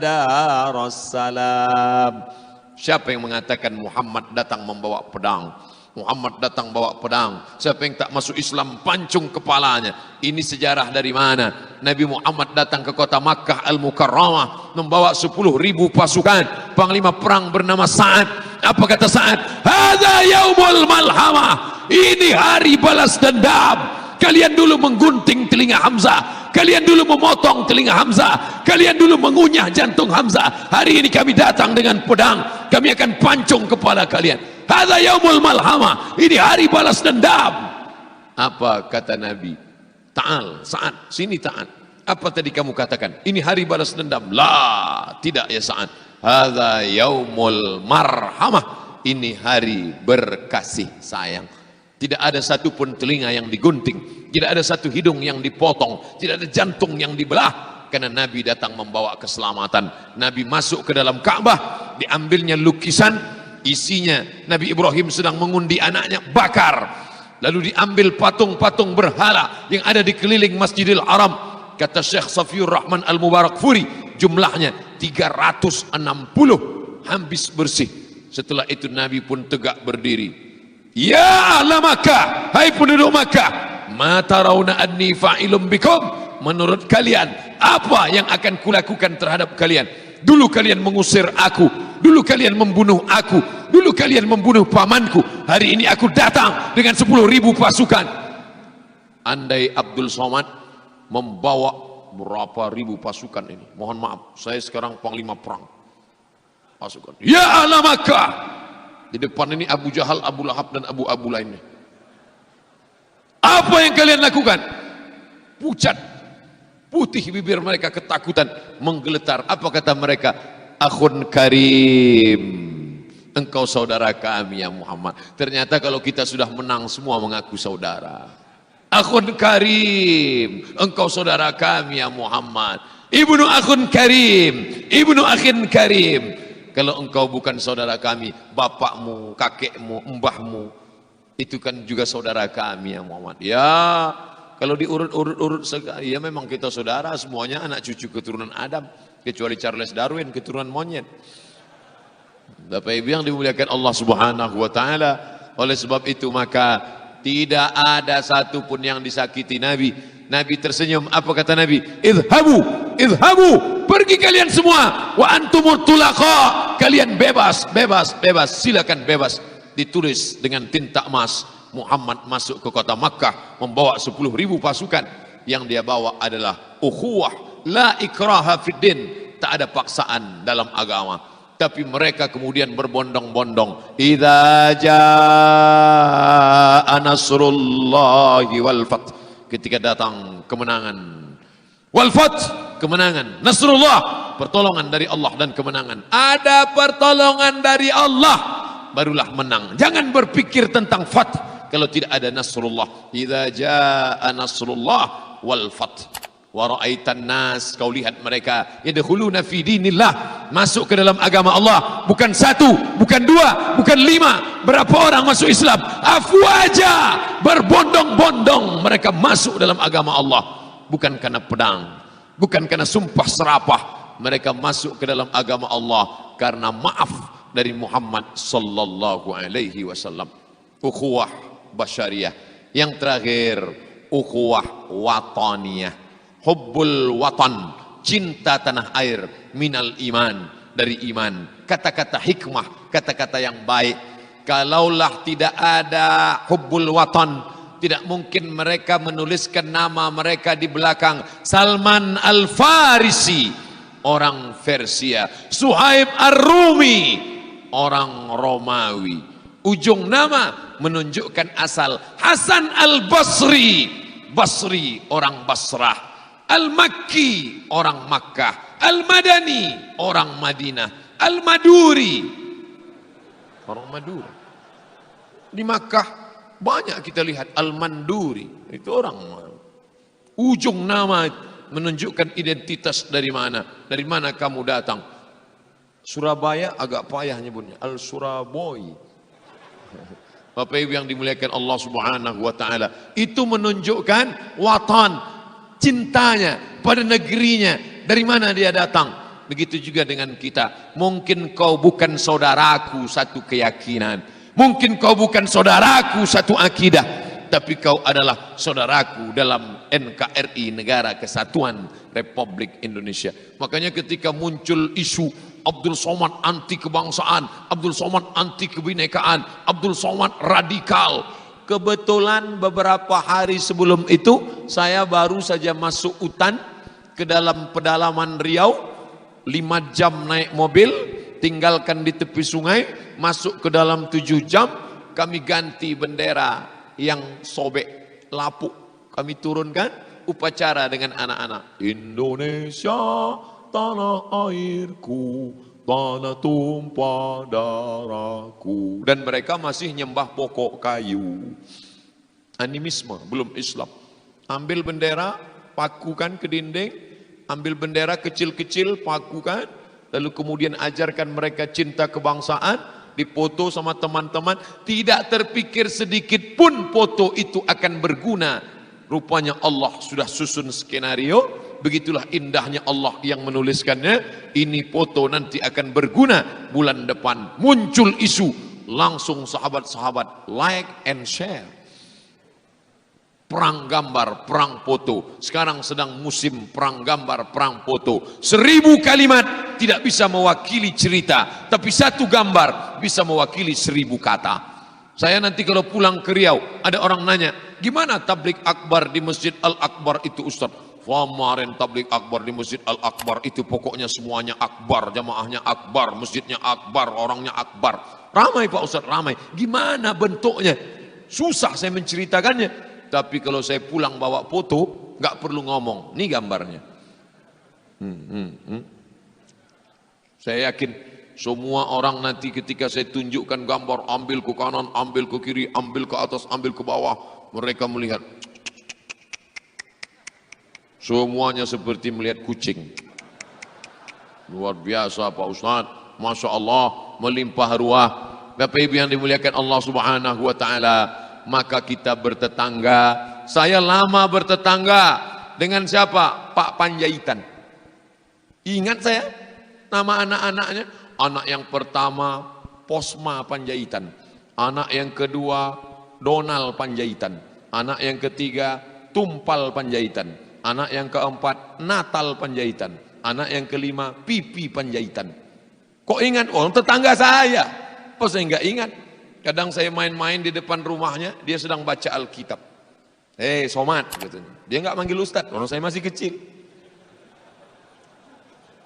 darussalam. Siapa yang mengatakan Muhammad datang membawa pedang? Muhammad datang bawa pedang. Siapa yang tak masuk Islam pancung kepalanya. Ini sejarah dari mana? Nabi Muhammad datang ke kota Makkah Al-Mukarramah membawa 10.000 pasukan. Panglima perang bernama Sa'ad. Apa kata Sa'ad? Hadza yaumul malhamah. Ini hari balas dendam. Kalian dulu menggunting telinga Hamzah, kalian dulu memotong telinga Hamzah, kalian dulu mengunyah jantung Hamzah. Hari ini kami datang dengan pedang, kami akan pancung kepala kalian. Hadza yaumul malhamah. Ini hari balas dendam. Apa kata Nabi? Ta'al, Sa'ad, sini Ta'al. Apa tadi kamu katakan? Ini hari balas dendam. La, tidak ya Sa'ad. Hadza yaumul marhamah. Ini hari berkasih sayang. Tidak ada satupun telinga yang digunting, tidak ada satu hidung yang dipotong, tidak ada jantung yang dibelah, karena Nabi datang membawa keselamatan. Nabi masuk ke dalam Ka'bah, diambilnya lukisan, isinya Nabi Ibrahim sedang mengundi anaknya, bakar. Lalu diambil patung-patung berhala yang ada di keliling Masjidil Haram, kata Syekh Safiur Rahman Al-Mubarakfuri, jumlahnya 360, habis bersih. Setelah itu Nabi pun tegak berdiri. Ya ahla Makkah, hai penduduk Makkah, ma tarawna anni fa'ilum bikum, menurut kalian apa yang akan kulakukan terhadap kalian? Dulu kalian mengusir aku, dulu kalian membunuh aku, dulu kalian membunuh pamanku, hari ini aku datang dengan 10.000 pasukan. Andai Abdul Somad membawa berapa ribu pasukan ini, mohon maaf, saya sekarang panglima perang pasukan. Ya ahla Makkah, di depan ini Abu Jahal, Abu Lahab dan Abu lainnya. Apa yang kalian lakukan? Pucat, putih bibir mereka, ketakutan menggeletar. Apa kata mereka? Akhun karim, engkau saudara kami ya Muhammad. Ternyata kalau kita sudah menang semua mengaku saudara. Akhun karim, engkau saudara kami ya Muhammad. Ibnu akhun karim, ibnu akhin karim. Kalau engkau bukan saudara kami, bapakmu, kakekmu, mbahmu, itu kan juga saudara kami ya Muhammad. Ya, kalau diurut-urut ya memang kita saudara semuanya, anak cucu keturunan Adam, kecuali Charles Darwin keturunan monyet. Bapak Ibu yang dimuliakan Allah Subhanahu wa taala, oleh sebab itu maka tidak ada satupun yang disakiti Nabi. Nabi tersenyum. Apa kata Nabi? Idhabu, idhabu, pergi kalian semua. Wa antumut tulaqa, kalian bebas, bebas, bebas, silakan bebas. Ditulis dengan tinta emas. Muhammad masuk ke kota Makkah membawa 10.000 pasukan. Yang dia bawa adalah ukhuwah, la ikraha fiddin, tak ada paksaan dalam agama. Tapi mereka kemudian berbondong-bondong. Idza jaa nasrullahi wal fath, ketika datang kemenangan. Wal fath, kemenangan. Nasrullah, pertolongan dari Allah dan kemenangan. Ada pertolongan dari Allah, barulah menang. Jangan berpikir tentang fath kalau tidak ada nasrullah. Idza jaa nasrullah wal fath. Wa ra'aitan nas, kau lihat mereka yadkhuluna fi dinillah, masuk ke dalam agama Allah, bukan 1, bukan 2, bukan 5. Berapa orang masuk Islam? Afwaja, berbondong-bondong mereka masuk dalam agama Allah, bukan karena pedang, bukan karena sumpah serapah. Mereka masuk ke dalam agama Allah karena maaf dari Muhammad sallallahu alaihi wasallam. Ukhuwah basyariyah. Yang terakhir, ukhuwah wataniyah. Hubbul watan, cinta tanah air, minal iman, dari iman. Kata-kata hikmah, kata-kata yang baik. Kalaulah tidak ada hubbul watan, tidak mungkin mereka menuliskan nama mereka di belakang. Salman Al-Farisi, orang Persia. Suhaib Ar-Rumi, orang Romawi. Ujung nama menunjukkan asal. Hasan Al-Basri, Basri orang Basrah. Al-Makki, orang Makkah. Al-Madani, orang Madinah. Al-Maduri, orang Madura. Di Makkah banyak kita lihat Al-Manduri, itu orang. Ujung nama menunjukkan identitas dari mana. Dari mana kamu datang. Surabaya agak payah nyebutnya, Al-Suraboi. Bapak Ibu yang dimuliakan Allah Subhanahu wa taala, itu menunjukkan watan, cintanya pada negerinya. Dari mana dia datang? Begitu juga dengan kita. Mungkin kau bukan saudaraku satu keyakinan, mungkin kau bukan saudaraku satu akidah, tapi kau adalah saudaraku dalam NKRI, Negara Kesatuan Republik Indonesia. Makanya ketika muncul isu Abdul Somad anti kebangsaan, Abdul Somad anti kebinekaan, Abdul Somad radikal, kebetulan beberapa hari sebelum itu saya baru saja masuk hutan ke dalam pedalaman Riau, 5 jam naik mobil, tinggalkan di tepi sungai, masuk ke dalam 7 jam, kami ganti bendera yang sobek, lapuk, kami turunkan, upacara dengan anak-anak. Indonesia tanah airku, tanah tumpah darahku. Dan mereka masih nyembah pokok kayu. Animisme, belum Islam. Ambil bendera, pakukan ke dinding, ambil bendera kecil-kecil, pakukan, lalu kemudian ajarkan mereka cinta kebangsaan, dipoto sama teman-teman, tidak terpikir sedikit pun foto itu akan berguna. Rupanya Allah sudah susun skenario, Begitulah indahnya Allah yang menuliskannya. Ini foto nanti akan berguna bulan depan. Muncul isu, langsung sahabat-sahabat like and share. Perang gambar, perang foto. Sekarang sedang musim perang gambar, perang foto. 1000 kalimat tidak bisa mewakili cerita, tapi satu gambar bisa mewakili 1000 kata. Saya nanti kalau pulang ke Riau, ada orang nanya, gimana tablik akbar di Masjid Al-Akbar itu Ustaz? Kemarin tablik akbar di Masjid Al-Akbar itu pokoknya semuanya akbar, jamaahnya akbar, masjidnya akbar, orangnya akbar. Ramai Pak Ustaz, ramai. Gimana bentuknya? Susah saya menceritakannya. Tapi kalau saya pulang bawa foto, nggak perlu ngomong. Ini gambarnya. Saya yakin semua orang nanti ketika saya tunjukkan gambar, ambil ke kanan, ambil ke kiri, ambil ke atas, ambil ke bawah, mereka melihat. Semuanya seperti melihat kucing. Luar biasa Pak Ustaz, Masya Allah, melimpah ruah. Bapak Ibu yang dimuliakan Allah Subhanahu wa Ta'ala, maka kita bertetangga. Saya lama bertetangga dengan siapa? Pak Panjaitan. Ingat saya nama anak-anaknya. Anak yang pertama Posma Panjaitan, anak yang kedua Donald Panjaitan, anak yang ketiga Tumpal Panjaitan, anak yang keempat Natal Panjaitan, anak yang kelima Pipi Panjaitan. Kok ingat? Oh, tetangga saya. Apa saya nggak ingat? Kadang saya main-main di depan rumahnya, dia sedang baca Alkitab. Somat, katanya. Dia nggak manggil Ustadz, orang saya masih kecil.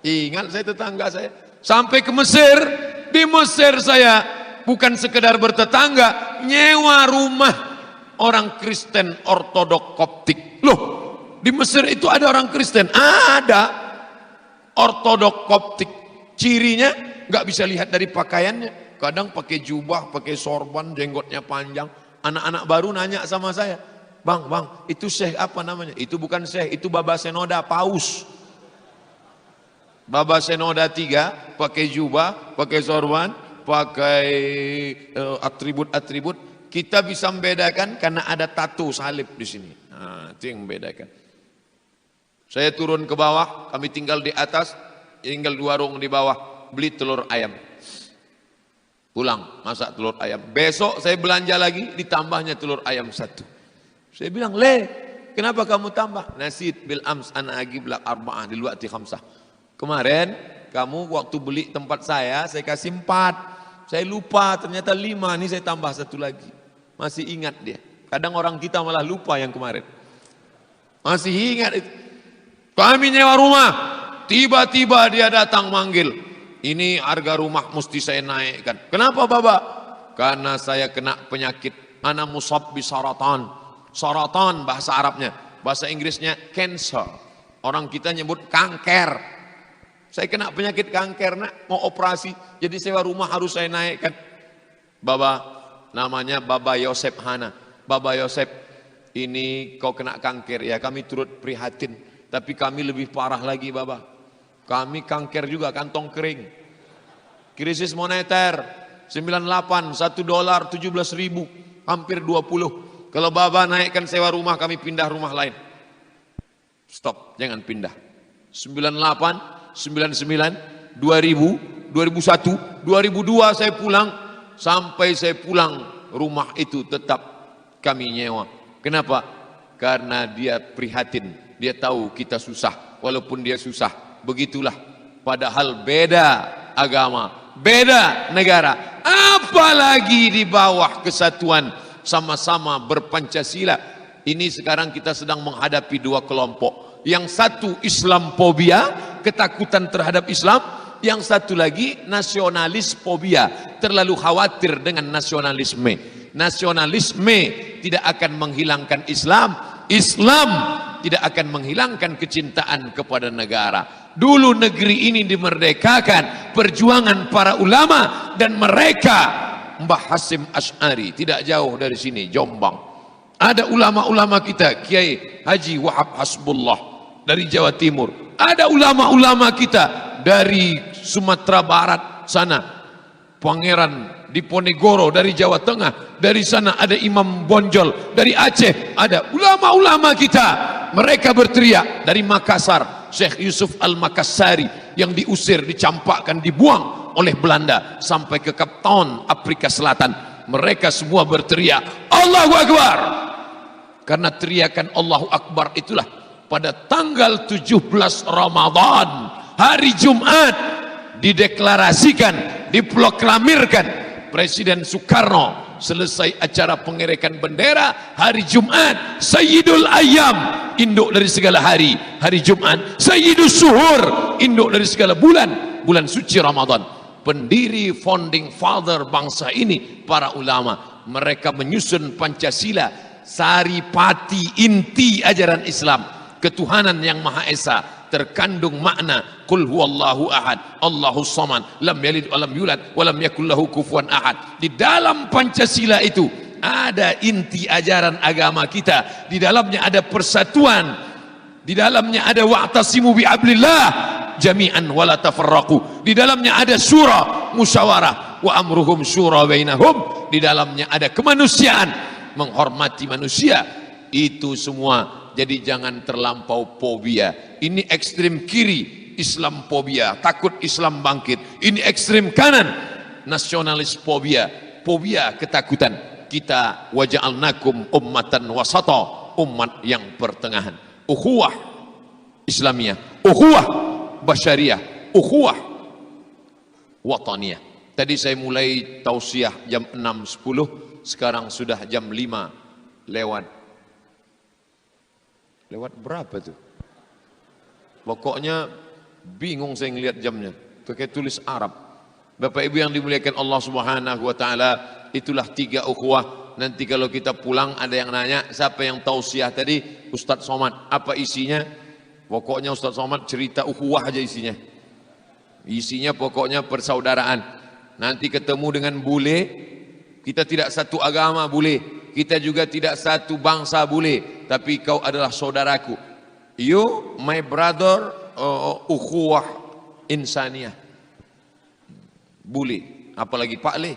Ingat saya tetangga saya. Sampai ke Mesir, di Mesir saya bukan sekedar bertetangga, nyewa rumah orang Kristen Ortodok Koptik. Loh, di Mesir itu ada orang Kristen? Ada. Ortodok Koptik. Cirinya nggak bisa lihat dari pakaiannya. Kadang pakai jubah, pakai sorban, jenggotnya panjang. Anak-anak baru nanya sama saya, Bang, itu syekh apa namanya? Itu bukan syekh, itu Baba Senoda, paus. Baba Senoda 3, pakai jubah, pakai sorban, pakai atribut-atribut. Kita bisa membedakan karena ada tato salib di sini. Nah, itu yang membedakan. Saya turun ke bawah, kami tinggal di atas, tinggal di warung di bawah, beli telur ayam. Pulang, masak telur ayam. Besok saya belanja lagi, ditambahnya telur ayam 1. Saya bilang, kenapa kamu tambah? Nasid bil ams ana agib lak arba'ah di lu'ati khamsah. Kemarin, kamu waktu beli tempat saya kasih 4. Saya lupa, ternyata 5. Ini saya tambah 1 lagi. Masih ingat dia. Kadang orang kita malah lupa yang kemarin. Masih ingat itu. Kami nyewa rumah. Tiba-tiba dia datang manggil. Ini harga rumah mesti saya naikkan. Kenapa Bapak? Karena saya kena penyakit. Ana musab bi saratan. Saratan bahasa Arabnya. Bahasa Inggrisnya cancer. Orang kita nyebut kanker. Saya kena penyakit kanker, nak, mau operasi. Jadi sewa rumah harus saya naikkan. Bapak, namanya Baba Yosep Hana. Baba Yosep, ini kau kena kanker. Ya kami turut prihatin. Tapi kami lebih parah lagi Bapak. Kami kanker juga, kantong kering. Krisis moneter 98, $1 17.000, hampir 20. Kalau Baba naikkan sewa rumah, kami pindah rumah lain. Stop, jangan pindah. 98, 99, 2000, 2001, 2002 saya pulang. Sampai saya pulang, rumah itu tetap kami nyewa. Kenapa? Karena dia prihatin. Dia tahu kita susah, walaupun dia susah. Begitulah, padahal beda agama, beda negara, apalagi di bawah kesatuan sama-sama berpancasila. Ini sekarang kita sedang menghadapi 2 kelompok. Yang satu Islamfobia, ketakutan terhadap Islam. Yang satu lagi nasionalis fobia, terlalu khawatir dengan nasionalisme. Nasionalisme tidak akan menghilangkan Islam, Islam tidak akan menghilangkan kecintaan kepada negara. Dulu negeri ini dimerdekakan perjuangan para ulama dan mereka. Mbah Hasim Asy'ari tidak jauh dari sini, Jombang. Ada ulama-ulama kita, Kiai Haji Wahab Hasbullah dari Jawa Timur. Ada ulama-ulama kita dari Sumatera Barat sana, Pangeran Diponegoro dari Jawa Tengah. Dari sana ada Imam Bonjol dari Aceh. Ada ulama-ulama kita mereka berteriak. Dari Makassar, Syekh Yusuf Al-Makassari yang diusir, dicampakkan, dibuang oleh Belanda sampai ke Cape Town, Afrika Selatan. Mereka semua berteriak Allahu Akbar. Karena teriakan Allahu Akbar itulah pada tanggal 17 Ramadan, hari Jumat, dideklarasikan, diproklamirkan Presiden Soekarno selesai acara pengerekan bendera hari Jumat, Sayyidul Ayyam, induk dari segala hari, hari Jumat, Sayyidus Suhur, induk dari segala bulan, bulan suci Ramadan. Pendiri founding father bangsa ini para ulama, mereka menyusun Pancasila, saripati inti ajaran Islam, ketuhanan yang Maha Esa, terkandung makna qul huwallahu ahad, Allahus samad, lam yalid wa lam yulad wa lam yakul lahu kufuwan ahad. Di dalam Pancasila itu ada inti ajaran agama kita, di dalamnya ada persatuan, di dalamnya ada wa'tasimu bihablillah jami'an wala tafarraqu, di dalamnya ada syura, musyawarah, wa amruhum syura bainahum, di dalamnya ada kemanusiaan, menghormati manusia. Itu semua. Jadi jangan terlampau fobia. Ini ekstrem kiri, Islam fobia, takut Islam bangkit. Ini ekstrem kanan, nasionalis fobia, fobia ketakutan. Kita waja'alnakum ummatan wasata, umat yang pertengahan. Ukhuwah Islamiyah, ukhuwah basyariah, ukhuwah wataniyah. Tadi saya mulai tausiah jam 6.10, sekarang sudah jam 5 lewat berapa tuh? Pokoknya bingung saya ngelihat jamnya, pakai tulis Arab. Bapak Ibu yang dimuliakan Allah Subhanahu wa taala, itulah 3 ukhuwah. Nanti kalau kita pulang ada yang nanya, siapa yang tausiah tadi? Ustadz Somad. Apa isinya? Pokoknya Ustadz Somad cerita ukhuwah aja isinya. Isinya pokoknya persaudaraan. Nanti ketemu dengan bule, kita tidak satu agama bule, kita juga tidak satu bangsa bule, tapi kau adalah saudaraku. You my brother, ukhuwah insaniyah. Bule, apalagi Pak Le.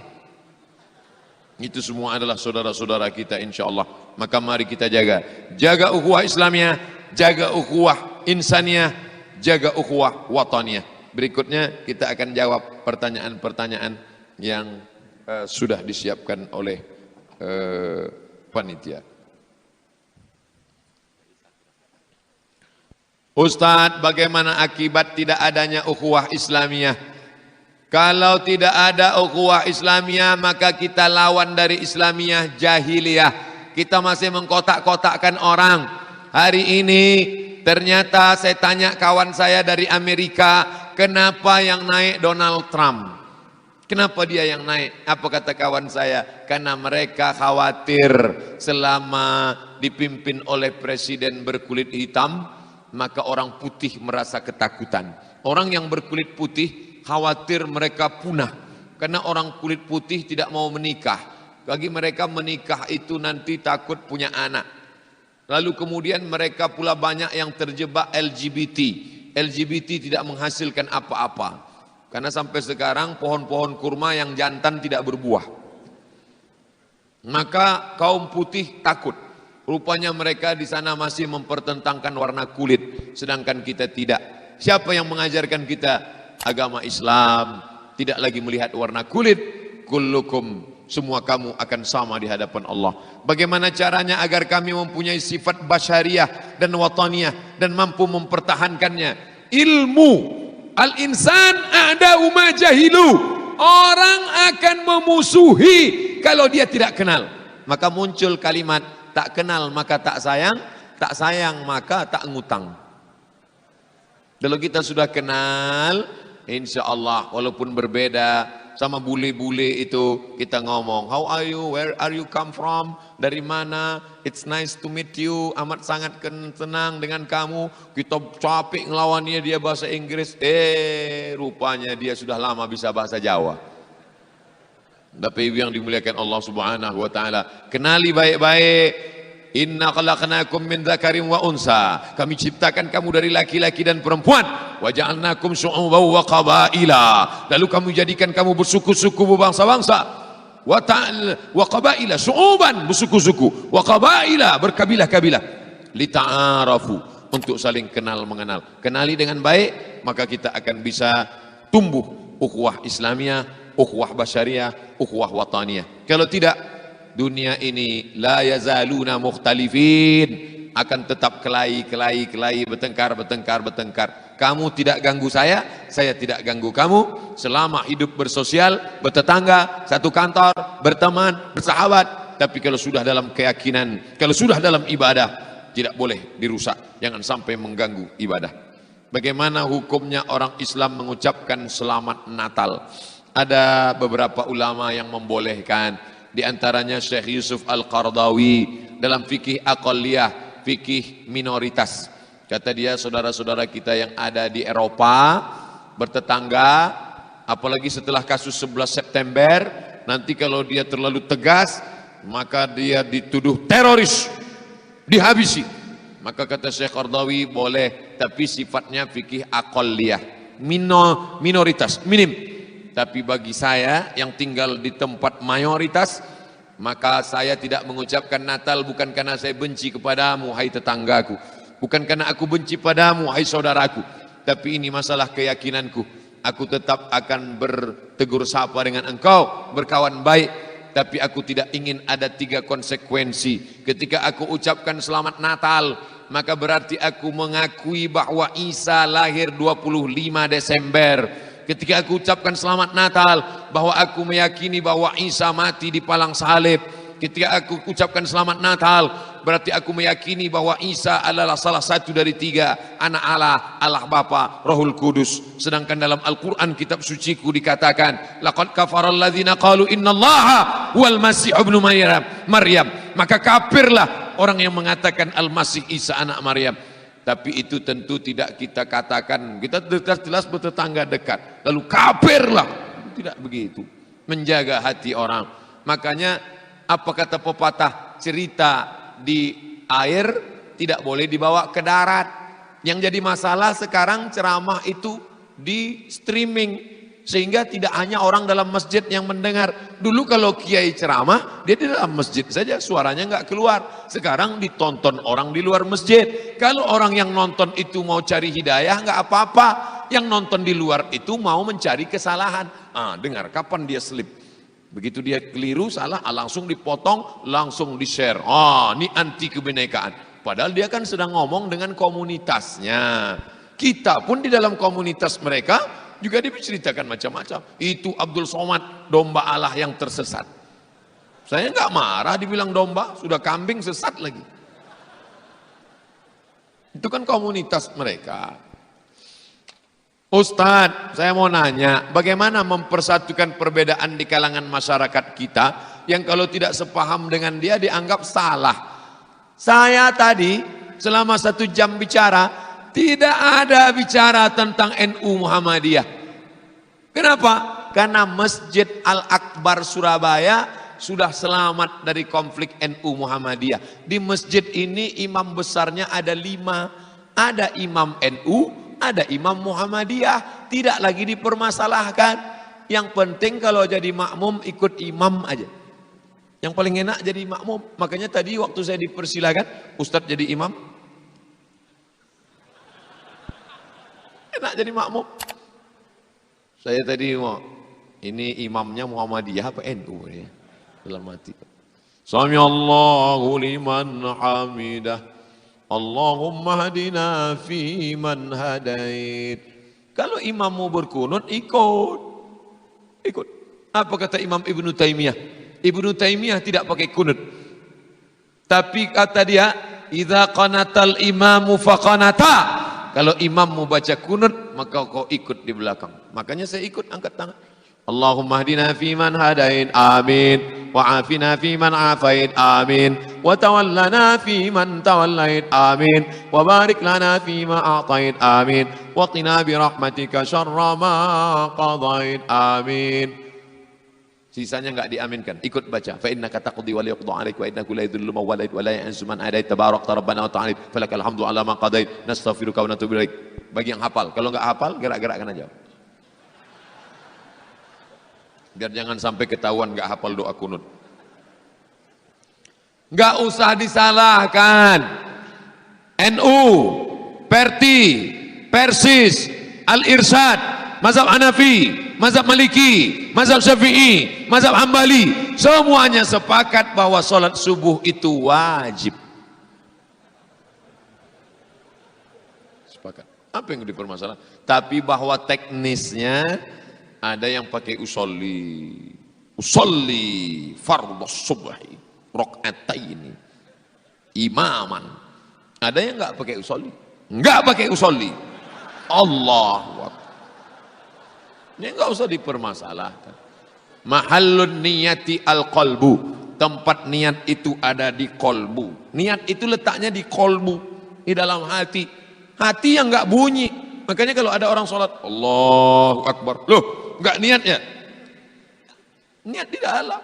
Itu semua adalah saudara-saudara kita insyaallah. Maka mari kita jaga ukhuwah Islamiyah, jaga ukhuwah insaniyah, jaga ukhuwah wataniyah. Berikutnya kita akan jawab pertanyaan-pertanyaan yang sudah disiapkan oleh panitia. Ustadz, bagaimana akibat tidak adanya ukhuwah Islamiyah? Kalau tidak ada ukhuwah Islamiyah, maka kita lawan dari Islamiyah jahiliyah. Kita masih mengkotak-kotakkan orang. Hari ini ternyata saya tanya kawan saya dari Amerika, kenapa yang naik Donald Trump? Kenapa dia yang naik? Apa kata kawan saya? Karena mereka khawatir selama dipimpin oleh presiden berkulit hitam, maka orang putih merasa ketakutan. Orang yang berkulit putih khawatir mereka punah, karena orang kulit putih tidak mau menikah. Bagi mereka menikah itu nanti takut punya anak. Lalu kemudian mereka pula banyak yang terjebak LGBT. LGBT tidak menghasilkan apa-apa. Karena sampai sekarang pohon-pohon kurma yang jantan tidak berbuah. Maka kaum putih takut. Rupanya mereka di sana masih mempertentangkan warna kulit, sedangkan kita tidak. Siapa yang mengajarkan kita? Agama Islam tidak lagi melihat warna kulit. Kullukum, semua kamu akan sama di hadapan Allah. Bagaimana caranya agar kami mempunyai sifat basyariah dan wataniyah dan mampu mempertahankannya? Ilmu. Al-insan a'da'u ma jahilu. Orang akan memusuhi kalau dia tidak kenal. Maka muncul kalimat, tak kenal maka tak sayang maka tak ngutang. Kalau kita sudah kenal, insya Allah walaupun berbeda sama bule-bule itu, kita ngomong, how are you, where are you come from, dari mana, it's nice to meet you, amat sangat senang dengan kamu. Kita capek ngelawannya, dia bahasa Inggris, rupanya dia sudah lama bisa bahasa Jawa. Bapak Ibu yang dimuliakan Allah Subhanahu wa taala, kenali baik-baik. Inna khalaqnakum min dzakarin wa unsa. Kami ciptakan kamu dari laki-laki dan perempuan. Wa ja'alnakum syu'uban wa qabaila. Lalu kami jadikan kamu bersuku-suku, berbangsa-bangsa. Wa qabaila, syu'uban bersuku-suku, wa qabaila berkabilah-kabilah. lita'arafu, untuk saling kenal mengenal. Kenali dengan baik, maka kita akan bisa tumbuh ukhuwah Islamiyah, ukhuwah basyariah, ukhuwah wataniyah. Kalau tidak, dunia ini la yazaluna mukhtalifin, akan tetap kelahi, bertengkar. Kamu tidak ganggu saya tidak ganggu kamu, selama hidup bersosial, bertetangga, satu kantor, berteman, bersahabat. Tapi kalau sudah dalam keyakinan, kalau sudah dalam ibadah, tidak boleh dirusak, jangan sampai mengganggu ibadah. Bagaimana hukumnya orang Islam mengucapkan selamat Natal? Ada beberapa ulama yang membolehkan, di antaranya Syekh Yusuf Al-Qaradawi dalam fikih aqalliyah, fikih minoritas. Kata dia, saudara-saudara kita yang ada di Eropa, bertetangga, apalagi setelah kasus 11 September, nanti kalau dia terlalu tegas, maka dia dituduh teroris, dihabisi. Maka kata Syekh Qaradawi, boleh, tapi sifatnya fikih aqalliyah, minoritas, minim. Tapi bagi saya yang tinggal di tempat mayoritas, maka saya tidak mengucapkan Natal bukan karena saya benci kepadamu, hai tetanggaku, bukan karena aku benci padamu, hai saudaraku, tapi ini masalah keyakinanku. Aku tetap akan bertegur sapa dengan engkau, berkawan baik, tapi aku tidak ingin ada 3 konsekuensi. Ketika aku ucapkan selamat Natal, maka berarti aku mengakui bahwa Isa lahir 25 Desember. Ketika aku ucapkan selamat Natal, bahwa aku meyakini bahwa Isa mati di palang salib. Ketika aku ucapkan selamat Natal, berarti aku meyakini bahwa Isa adalah salah satu dari 3 anak Allah, Allah Bapa, Rohul Kudus. Sedangkan dalam Al-Quran, kitab suciku, dikatakan, laqad kafaral ladzina qalu innallaha wal masih ibnu Maryam. Maka kafirlah orang yang mengatakan Al-Masih Isa anak Maryam. Tapi itu tentu tidak kita katakan, kita jelas bertetangga dekat, lalu kafirlah. Tidak begitu. Menjaga hati orang. Makanya apa kata pepatah, cerita di air tidak boleh dibawa ke darat. Yang jadi masalah sekarang ceramah itu di streaming, sehingga tidak hanya orang dalam masjid yang mendengar. Dulu kalau kiai ceramah, dia di dalam masjid saja, suaranya nggak keluar. Sekarang ditonton orang di luar masjid. Kalau orang yang nonton itu mau cari hidayah, nggak apa-apa. Yang nonton di luar itu mau mencari kesalahan. Dengar, kapan dia slip? Begitu dia keliru, salah, langsung dipotong, langsung di-share. Ini anti kebinekaan. Padahal dia kan sedang ngomong dengan komunitasnya. Kita pun di dalam komunitas mereka juga diceritakan macam-macam. Itu Abdul Somad, domba Allah yang tersesat. Saya nggak marah dibilang domba, sudah kambing sesat lagi. Itu kan komunitas mereka. Ustadz, saya mau nanya, bagaimana mempersatukan perbedaan di kalangan masyarakat kita yang kalau tidak sepaham dengan dia dianggap salah? Saya tadi selama 1 jam bicara, tidak ada bicara tentang NU Muhammadiyah. Kenapa? Karena Masjid Al-Akbar Surabaya sudah selamat dari konflik NU Muhammadiyah. Di masjid ini imam besarnya ada 5. Ada imam NU, ada imam Muhammadiyah. Tidak lagi dipermasalahkan. Yang penting kalau jadi makmum ikut imam aja. Yang paling enak jadi makmum. Makanya tadi waktu saya dipersilakan, Ustadz jadi imam, enak jadi makmum. Saya tadi mau, ini imamnya Muhammadiyah apa NU ya? Dalam hati. Sami Allahu liman hamidah. Allahumma hadina fi man hadait. Kalau imammu berkunut, ikut. Apa kata Imam Ibnu Taimiyah? Ibnu Taimiyah tidak pakai kunut. Tapi kata dia, idza qanatal imamu faqanata. Kalau imam mau baca kunut, maka kau ikut di belakang. Makanya saya ikut angkat tangan. Allahumma hdina fi man hadain, amin. Wa afina fi man afain, amin. Wa tawallana fi man tawallait, amin. Wa barik lana fi ma a'tait, amin. Wa qina bi rahmatika syarra ma qadait, amin. Sisanya enggak diaminkan, ikut baca. Fa innaka taqdi wa la yuqda 'alaik wa innahu la yadhillu man walait wa la ya'izzu man adait tabarakta rabbana wa ta'ala falakal hamdu 'ala ma qadait nastaghfiruka wa natubu ilaik. Bagi yang hafal, kalau enggak hafal gerak-gerakkan aja. Biar jangan sampai ketahuan enggak hafal doa kunut. Enggak usah disalahkan. NU, Perti, Persis, Al-Irsyad, mazhab Hanafi, mazhab Maliki, mazhab Syafi'i, mazhab Hambali, semuanya sepakat bahwa sholat subuh itu wajib. Sepakat. Apa yang dipermasalahkan? Tapi bahwa teknisnya ada yang pakai usolli fardhu subhi rakaataini imaman. Ada yang enggak pakai usolli, enggak pakai usolli. Allahu Akbar. Ini enggak usah dipermasalahkan. Mahallun niyati al-qalbu, tempat niat itu ada di kolbu. Niat itu letaknya di kolbu, di dalam hati. Hati yang enggak bunyi. Makanya kalau ada orang sholat Allahu Akbar, loh enggak niat ya? Niat di dalam.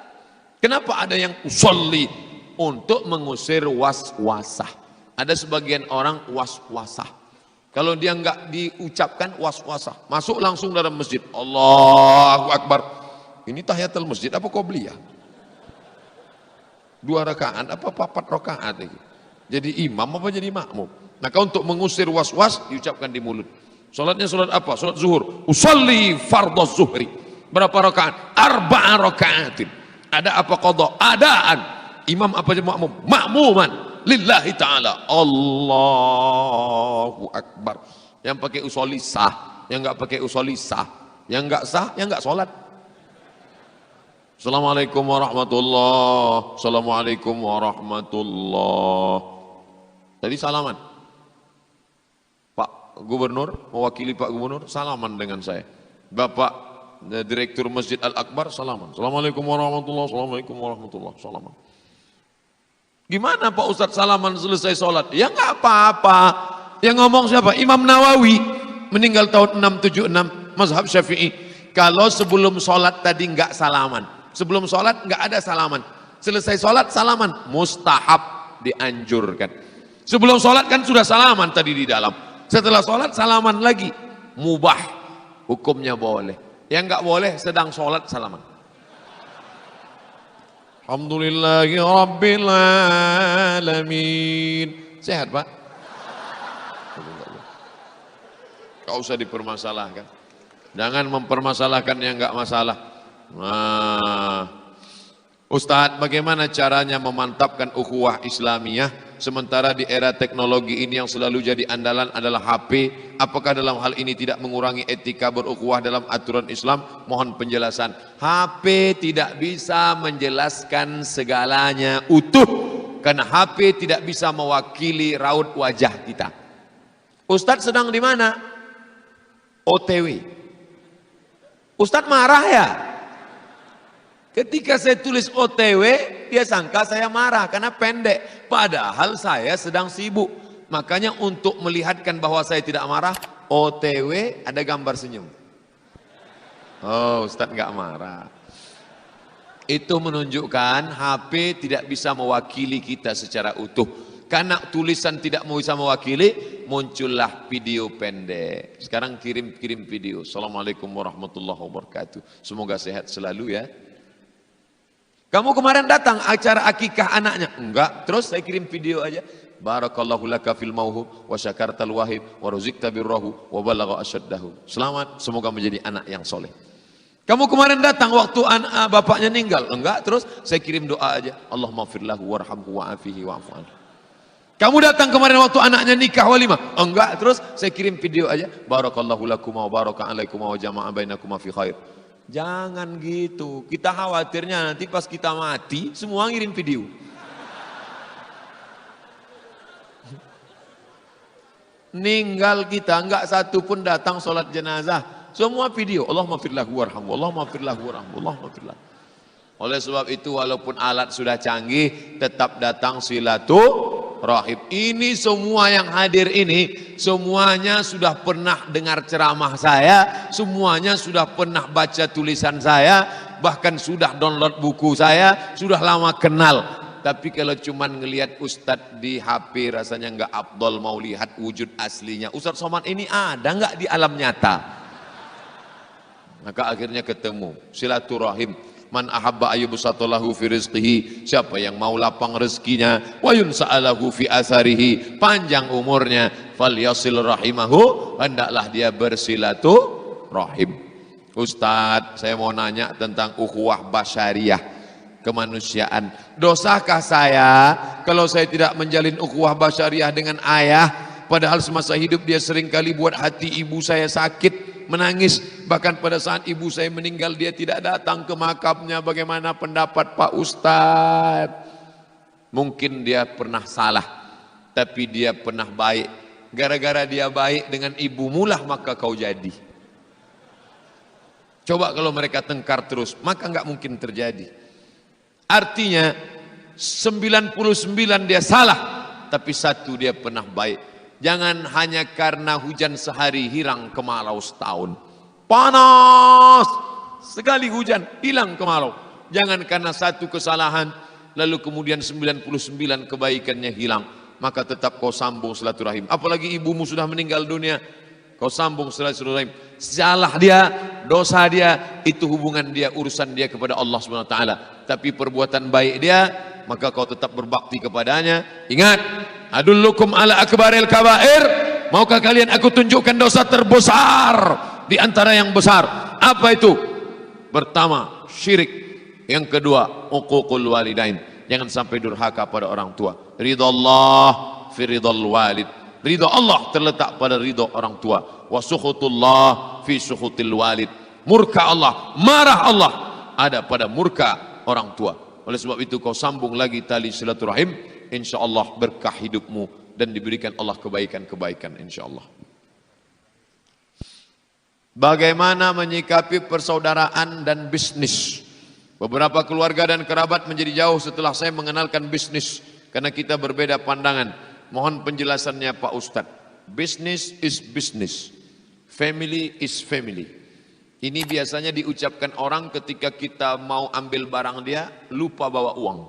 Kenapa ada yang usolli? Untuk mengusir waswasah. Ada sebagian orang waswasah. Kalau dia enggak diucapkan waswasah, masuk langsung dalam masjid. Allahu Akbar. Ini tahiyatul masjid apa qobliyah? 2 rakaat apa 4 rakaat ini? Jadi imam apa jadi makmum? Maka untuk mengusir was-was diucapkan di mulut. Salatnya salat apa? Salat zuhur. Usolli fardhu zuhri. Berapa rakaat? 4 rakaatin. Ada apa qadha? Adaan. Imam apa jadi makmum? Makmuman. Lillahi ta'ala. Allahu Akbar. Yang pakai usolli sah, yang enggak pakai usolli sah. Yang enggak sah, yang enggak salat. Assalamualaikum warahmatullahi. Assalamualaikum warahmatullahi. Tadi salaman. Pak Gubernur, mewakili Pak Gubernur, salaman dengan saya. Bapak Direktur Masjid Al-Akbar, salaman. Assalamualaikum warahmatullahi. Assalamualaikum warahmatullahi. Salaman. Gimana Pak Ustadz salaman selesai sholat? Ya nggak apa-apa. Yang ngomong siapa? Imam Nawawi, meninggal tahun 676, mazhab Syafi'i. Kalau sebelum sholat tadi nggak salaman, sebelum sholat nggak ada salaman, selesai sholat salaman, mustahab, dianjurkan. Sebelum sholat kan sudah salaman tadi di dalam, setelah sholat salaman lagi, mubah, hukumnya boleh. Yang nggak boleh sedang sholat salaman. Alhamdulillahi Rabbil Alamin. Sehat Pak? Gak usah dipermasalahkan. Jangan mempermasalahkan yang gak masalah. Nah, Ustadz, bagaimana caranya memantapkan ukhuwah Islamiyah sementara di era teknologi ini yang selalu jadi andalan adalah HP? Apakah dalam hal ini tidak mengurangi etika berukhuwah dalam aturan Islam? Mohon penjelasan. HP tidak bisa menjelaskan segalanya utuh, karena HP tidak bisa mewakili raut wajah kita. Ustadz sedang di mana? OTW. Ustadz marah ya? Ketika saya tulis OTW, dia sangka saya marah karena pendek. Padahal saya sedang sibuk. Makanya untuk melihatkan bahwa saya tidak marah, OTW ada gambar senyum. Oh, Ustadz nggak marah. Itu menunjukkan HP tidak bisa mewakili kita secara utuh. Karena tulisan tidak bisa mewakili, muncullah video pendek. Sekarang kirim video. Assalamualaikum warahmatullahi wabarakatuh. Semoga sehat selalu ya. Kamu kemarin datang acara akikah anaknya? Enggak. Terus saya kirim video aja. Barakallahu laka fil mauhub wa syakartal wahib wa ruzikta birrahu wa balagha asyaddahu. Selamat, semoga menjadi anak yang soleh. Kamu kemarin datang waktu bapaknya meninggal? Enggak. Terus saya kirim doa aja. Allahumma firlahu warhamhu wa'afihi wa'fu anhu. Kamu datang kemarin waktu anaknya nikah walimah? Enggak. Terus saya kirim video aja. Barakallahu lakuma wa baraka alaikuma wa jama'a bainakuma fi khair. Jangan gitu. Kita khawatirnya nanti pas kita mati semua ngirim video. Ninggal kita enggak satu pun datang sholat jenazah. Semua video. Allahumma firlahu warhamhu. Allahumma firlahu warhamhu. Allahumma firlahu. Oleh sebab itu walaupun alat sudah canggih, tetap datang silaturahim. Ini semua yang hadir ini, semuanya sudah pernah dengar ceramah saya, semuanya sudah pernah baca tulisan saya, bahkan sudah download buku saya, sudah lama kenal. Tapi kalau cuman ngelihat Ustadz di HP rasanya nggak afdol, mau lihat wujud aslinya. Ustadz Somad ini ada nggak di alam nyata? Maka akhirnya ketemu silaturahim. Man ahabba ayyubsatalahu fi rizqihi, siapa yang mau lapang rezekinya, wa yunsa'alahu fi atharihi, panjang umurnya, falyasil rahimahu, hendaklah dia bersilaturahim. Ustadz, saya mau nanya tentang ukhuwah basyariah, kemanusiaan. Dosakah saya kalau saya tidak menjalin ukhuwah basyariah dengan ayah, padahal semasa hidup dia seringkali buat hati ibu saya sakit, menangis, bahkan pada saat ibu saya meninggal dia tidak datang ke makamnya. Bagaimana pendapat Pak Ustadz? Mungkin dia pernah salah, tapi dia pernah baik. Gara-gara dia baik dengan ibumu lah maka kau jadi. Coba kalau mereka tengkar terus, maka nggak mungkin terjadi. Artinya 99 dia salah, tapi satu dia pernah baik. Jangan hanya karena hujan sehari hilang kemarau setahun. Panas sekali hujan, hilang kemarau. Jangan karena satu kesalahan lalu kemudian 99 kebaikannya hilang, maka tetap kau sambung silaturahim. Apalagi ibumu sudah meninggal dunia, kau sambung silaturahim. Salah dia, dosa dia, itu hubungan dia, urusan dia kepada Allah Subhanahu wa taala. Tapi perbuatan baik dia, maka kau tetap berbakti kepadanya. Ingat, adullukum ala akbaril kabair, maukah kalian aku tunjukkan dosa terbesar di antara yang besar? Apa itu? Pertama, syirik. Yang kedua, uququl walidain, jangan sampai durhaka pada orang tua. Ridha Allah fi ridhal walid, ridha Allah terletak pada ridha orang tua. Wa sukhutullah fi sukhutil walid, murka Allah, marah Allah ada pada murka orang tua. Oleh sebab itu kau sambung lagi tali silaturahim, insyaallah berkah hidupmu dan diberikan Allah kebaikan-kebaikan insyaallah. Bagaimana menyikapi persaudaraan dan bisnis? Beberapa keluarga dan kerabat menjadi jauh setelah saya mengenalkan bisnis karena kita berbeda pandangan. Mohon penjelasannya Pak Ustadz. Business is business, family is family. Ini biasanya diucapkan orang ketika kita mau ambil barang dia, lupa bawa uang.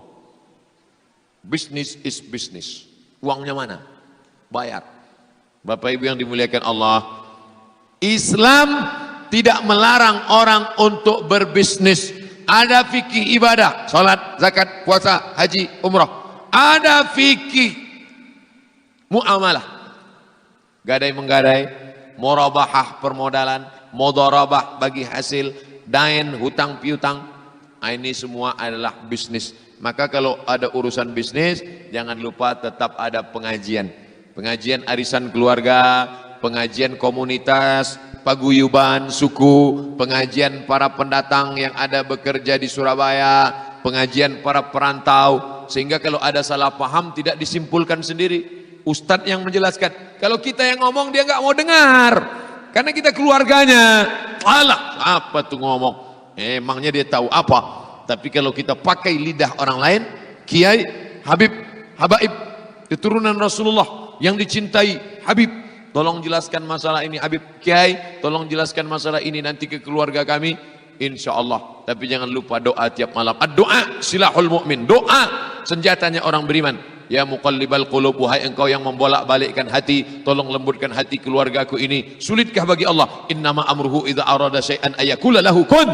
Business is business. Uangnya mana? Bayar. Bapak Ibu yang dimuliakan Allah, Islam tidak melarang orang untuk berbisnis. Ada fikih ibadah, salat, zakat, puasa, haji, umrah. Ada fikih muamalah, gadai-menggadai, murabahah permodalan, mudharabah bagi hasil, dain, hutang piutang. Ini semua adalah bisnis. Maka kalau ada urusan bisnis, jangan lupa tetap ada pengajian. Pengajian arisan keluarga, pengajian komunitas, paguyuban suku, pengajian para pendatang yang ada bekerja di Surabaya, pengajian para perantau. Sehingga kalau ada salah paham tidak disimpulkan sendiri, ustadz yang menjelaskan. Kalau kita yang ngomong dia nggak mau dengar, karena kita keluarganya. Alah, apa tuh ngomong? Emangnya dia tahu apa? Tapi kalau kita pakai lidah orang lain, kiai, habib, habaib, keturunan Rasulullah yang dicintai, habib, tolong jelaskan masalah ini, habib, kiai, tolong jelaskan masalah ini nanti ke keluarga kami, insya Allah. Tapi jangan lupa doa tiap malam. Doa silahul mu'min, doa senjatanya orang beriman. Ya muqallibal qulub, wahai engkau yang membolak-balikkan hati, tolong lembutkan hati keluargaku ini. Sulitkah bagi Allah? Innama amruhu idza arada syai'an ayakula lahu kun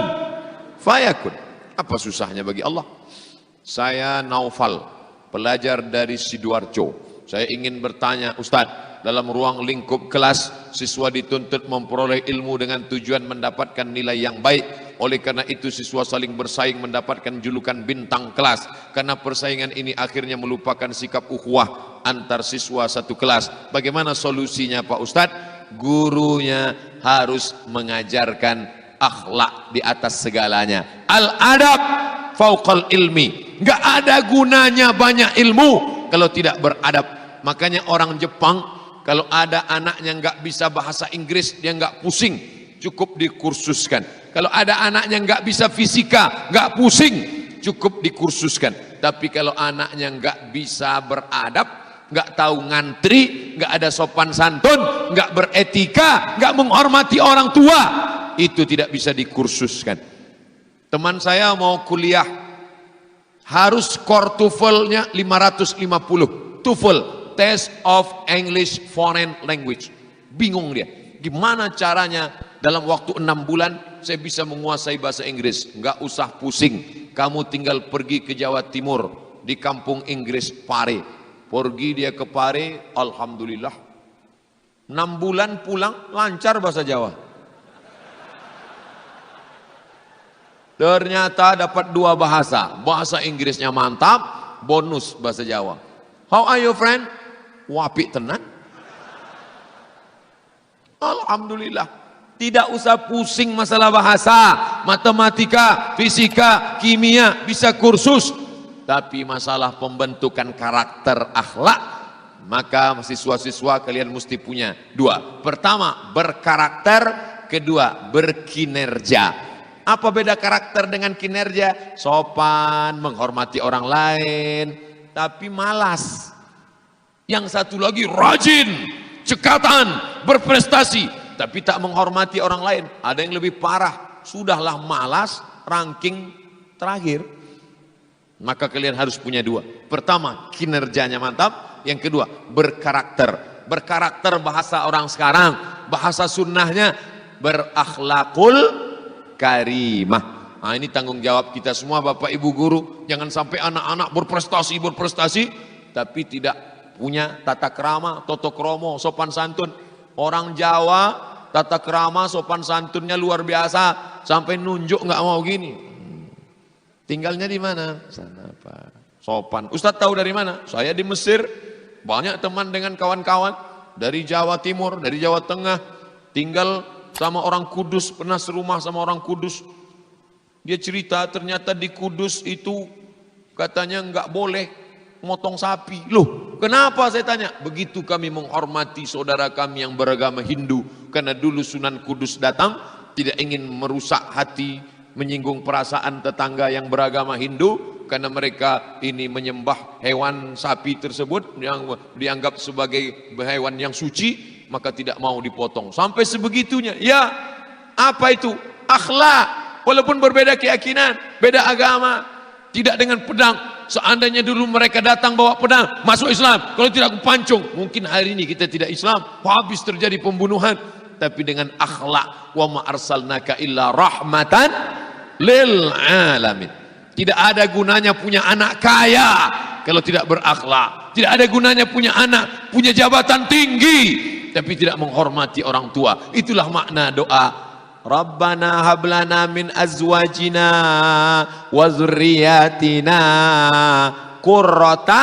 fayakun. Apa susahnya bagi Allah? Saya Naufal, pelajar dari Sidoarjo. Saya ingin bertanya, Ustadz, dalam ruang lingkup kelas, siswa dituntut memperoleh ilmu dengan tujuan mendapatkan nilai yang baik. Oleh karena itu siswa saling bersaing mendapatkan julukan bintang kelas. Karena persaingan ini akhirnya melupakan sikap ukhuwah antar siswa satu kelas. Bagaimana solusinya Pak Ustadz? Gurunya harus mengajarkan akhlak di atas segalanya. Al-adab fauqal ilmi. Nggak ada gunanya banyak ilmu kalau tidak beradab. Makanya orang Jepang kalau ada anaknya nggak bisa bahasa Inggris, dia nggak pusing, cukup dikursuskan. Kalau ada anaknya nggak bisa fisika, nggak pusing, cukup dikursuskan. Tapi kalau anaknya nggak bisa beradab, nggak tahu ngantri, nggak ada sopan santun, nggak beretika, nggak menghormati orang tua, itu tidak bisa dikursuskan. Teman saya mau kuliah, harus skor TOEFL-nya 550. TOEFL, Test of English Foreign Language. Bingung dia, gimana caranya dalam waktu 6 bulan saya bisa menguasai bahasa Inggris. Nggak usah pusing, kamu tinggal pergi ke Jawa Timur, di kampung Inggris Pare. Pergi dia ke Pare, alhamdulillah 6 bulan pulang lancar bahasa Jawa. Ternyata dapat 2 bahasa, bahasa Inggrisnya mantap, bonus bahasa Jawa. How are you friend? Wapik tenan. Alhamdulillah, tidak usah pusing masalah bahasa, matematika, fisika, kimia, bisa kursus. Tapi masalah pembentukan karakter akhlak, maka siswa-siswa kalian mesti punya 2. Pertama, berkarakter. Kedua, berkinerja. Apa beda karakter dengan kinerja? Sopan, menghormati orang lain, tapi malas. Yang satu lagi rajin, cekatan, berprestasi, tapi tak menghormati orang lain. Ada yang lebih parah, sudahlah malas, ranking terakhir. Maka kalian harus punya 2. Pertama, kinerjanya mantap. Yang kedua, berkarakter. Berkarakter bahasa orang sekarang, bahasa sunnahnya berakhlakul karimah. Nah, ini tanggung jawab kita semua, Bapak Ibu guru. Jangan sampai anak-anak berprestasi tapi tidak punya tata krama, toto kromo, sopan santun. Orang Jawa tata krama, sopan santunnya luar biasa, sampai nunjuk nggak mau gini. Tinggalnya di mana? Sana Pak. Sopan. Ustadz tahu dari mana? Saya di Mesir. Banyak teman dengan kawan-kawan dari Jawa Timur, dari Jawa Tengah, tinggal sama orang Kudus, pernah serumah sama orang Kudus. Dia cerita ternyata di Kudus itu katanya nggak boleh motong sapi. Loh, kenapa saya tanya? Begitu kami menghormati saudara kami yang beragama Hindu, karena dulu Sunan Kudus datang, tidak ingin merusak hati, menyinggung perasaan tetangga yang beragama Hindu, karena mereka ini menyembah hewan sapi tersebut yang dianggap sebagai hewan yang suci, maka tidak mau dipotong. Sampai sebegitunya. Ya, apa itu? Akhlak. Walaupun berbeda keyakinan, beda agama, tidak dengan pedang. Seandainya dulu mereka datang bawa pedang, masuk Islam. Kalau tidak aku pancung. Mungkin hari ini kita tidak Islam, habis terjadi pembunuhan. Tapi dengan akhlak, wa ma arsalnaka illa rahmatan lil alamin. Tidak ada gunanya punya anak kaya kalau tidak berakhlak. Tidak ada gunanya punya anak, punya jabatan tinggi, tapi tidak menghormati orang tua. Itulah makna doa. Rabbana hablana min azwajina wa zurriyatina qurrata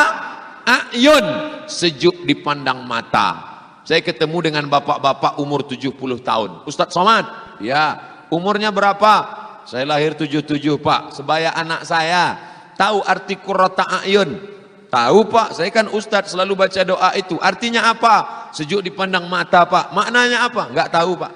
a'yun, sejuk dipandang mata. Saya ketemu dengan bapak-bapak umur 70 tahun. Ustadz Somad, ya, umurnya berapa? Saya lahir 77 Pak, sebaya anak saya. Tahu arti qurrata a'yun? Tahu Pak, saya kan Ustadz selalu baca doa itu. Artinya apa? Sejuk dipandang mata Pak. Maknanya apa? Enggak tahu Pak.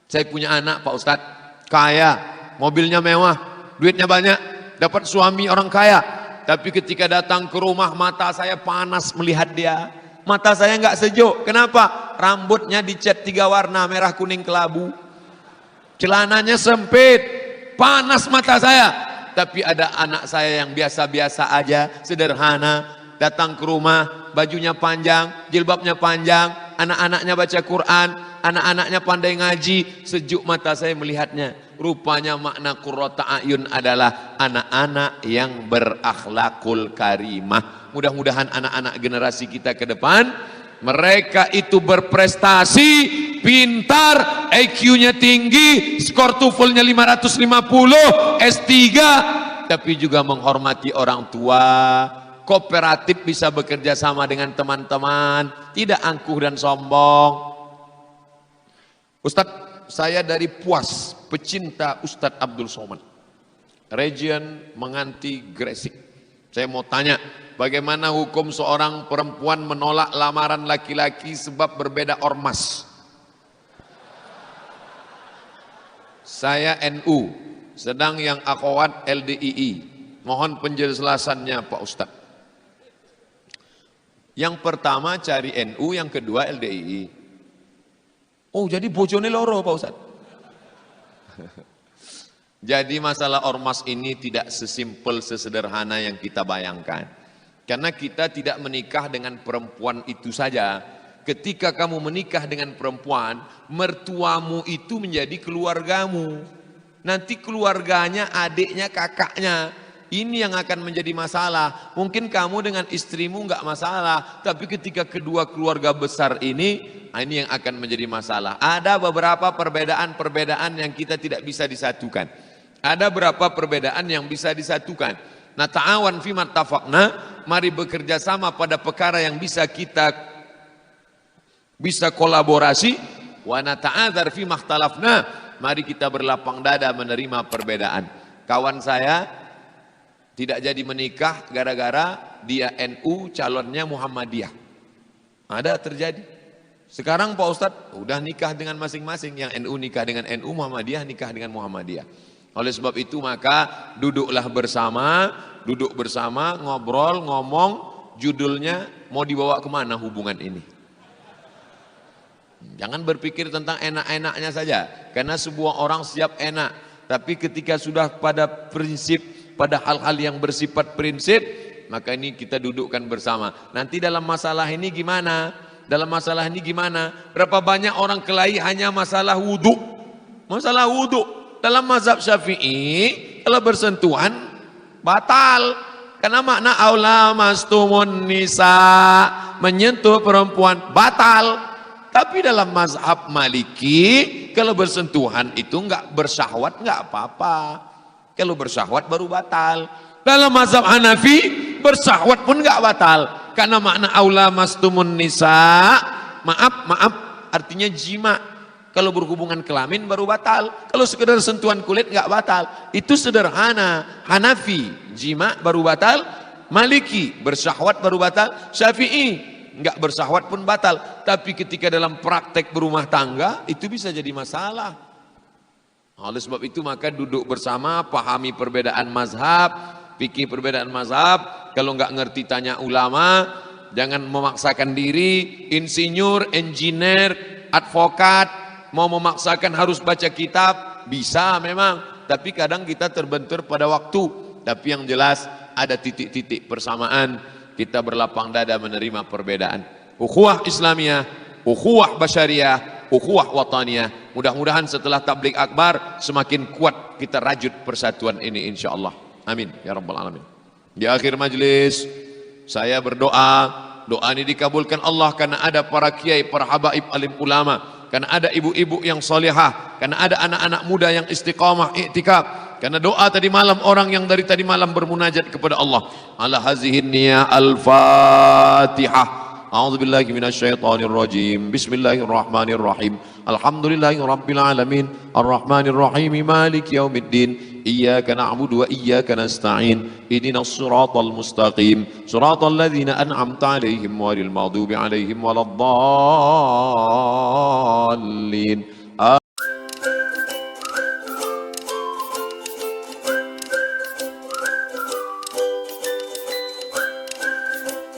Saya punya anak Pak Ustadz, kaya, mobilnya mewah, duitnya banyak, dapat suami orang kaya. Tapi ketika datang ke rumah, mata saya panas melihat dia. Mata saya enggak sejuk. Kenapa? Rambutnya dicat 3 warna, merah, kuning, kelabu. Celananya sempit, panas mata saya. Tapi ada anak saya yang biasa-biasa aja, sederhana, datang ke rumah, bajunya panjang, jilbabnya panjang, anak-anaknya baca Quran, anak-anaknya pandai ngaji, sejuk mata saya melihatnya. Rupanya makna qurrata a'yun adalah anak-anak yang berakhlakul karimah. Mudah-mudahan anak-anak generasi kita ke depan, mereka itu berprestasi, pintar, IQ-nya tinggi, skor TOEFL-nya 550, S3, tapi juga menghormati orang tua, kooperatif, bisa bekerja sama dengan teman-teman, tidak angkuh dan sombong. Ustadz, saya dari Puas, pecinta Ustadz Abdul Somad, region Menganti Gresik. Saya mau tanya, bagaimana hukum seorang perempuan menolak lamaran laki-laki sebab berbeda ormas? Saya NU, sedang yang akhwat LDII. Mohon penjelasannya Pak Ustadz. Yang pertama cari NU, yang kedua LDII. Oh, jadi bojone loro Pak Ustadz. Jadi masalah ormas ini tidak sesimpel, sesederhana yang kita bayangkan. Karena kita tidak menikah dengan perempuan itu saja. ketika kamu menikah dengan perempuan, mertuamu itu menjadi keluargamu. Nanti keluarganya, adiknya, kakaknya, ini yang akan menjadi masalah. Mungkin kamu dengan istrimu nggak masalah, tapi ketika kedua keluarga besar ini yang akan menjadi masalah. Ada beberapa perbedaan-perbedaan yang kita tidak bisa disatukan. Ada beberapa perbedaan yang bisa disatukan. Nah, ta'awan fi mattafaqna, mari bekerja sama pada perkara yang bisa kita kolaborasi. Wa nata'adzar fi makhtalafna, mari kita berlapang dada menerima perbedaan. Kawan saya tidak jadi menikah gara-gara dia NU, calonnya Muhammadiyah. Ada terjadi. Sekarang Pak Ustadz udah nikah dengan masing-masing, yang NU nikah dengan NU, Muhammadiyah nikah dengan Muhammadiyah. Oleh sebab itu maka duduk bersama, ngobrol, ngomong, judulnya mau dibawa kemana hubungan ini. Jangan berpikir tentang enak-enaknya saja, karena sebuah orang siap enak, tapi ketika sudah pada prinsip, pada hal-hal yang bersifat prinsip, maka ini kita dudukkan bersama. Nanti dalam masalah ini gimana? Berapa banyak orang kelahi hanya masalah wudhu. Dalam mazhab Syafi'i, kalau bersentuhan batal, karena makna aula mastumun nisa, menyentuh perempuan batal. Tapi dalam mazhab Maliki, kalau bersentuhan itu enggak bersyahwat enggak apa-apa. Kalau bersyahwat baru batal. Dalam mazhab Hanafi, bersyahwat pun enggak batal, karena makna aula mastumun nisa, maaf artinya jima. Kalau berhubungan kelamin baru batal. Kalau sekedar sentuhan kulit enggak batal. Itu sederhana. Hanafi jima baru batal, Maliki bersyahwat baru batal, Syafi'i enggak bersyahwat pun batal. Tapi ketika dalam praktek berumah tangga itu bisa jadi masalah. Oleh sebab itu maka duduk bersama, pahami perbedaan mazhab, fikih perbedaan mazhab. Kalau enggak ngerti tanya ulama, jangan memaksakan diri. Insinyur, engineer, advokat mau memaksakan harus baca kitab, bisa memang, tapi kadang kita terbentur pada waktu. Tapi yang jelas ada titik-titik persamaan, kita berlapang dada menerima perbedaan. Ukhuwah Islamiyah, ukhuwah Basyariyah, ukhuwah Wataniyah. Mudah-mudahan setelah tabligh akbar semakin kuat kita rajut persatuan ini insyaallah. Amin ya rabbal alamin. Di akhir majlis saya berdoa, doa ini dikabulkan Allah karena ada para kiai, para habaib, alim ulama, karena ada ibu-ibu yang solehah, karena ada anak-anak muda yang istiqamah i'tikaf, karena doa tadi malam orang yang dari tadi malam bermunajat kepada Allah. Ala hazihin niyah al-Fatihah. A'udzubillahi minasyaitonir rajim. Bismillahirrahmanirrahim. Alhamdulillahi rabbil alamin. Arrahmanir rahim. Maliki yaumiddin. Iyyaka na'budu wa iyyaka nasta'in. Ihdinas siratal mustaqim. Siratal ladzina an'amta 'alaihim ghairil maghdubi 'alaihim waladdallin.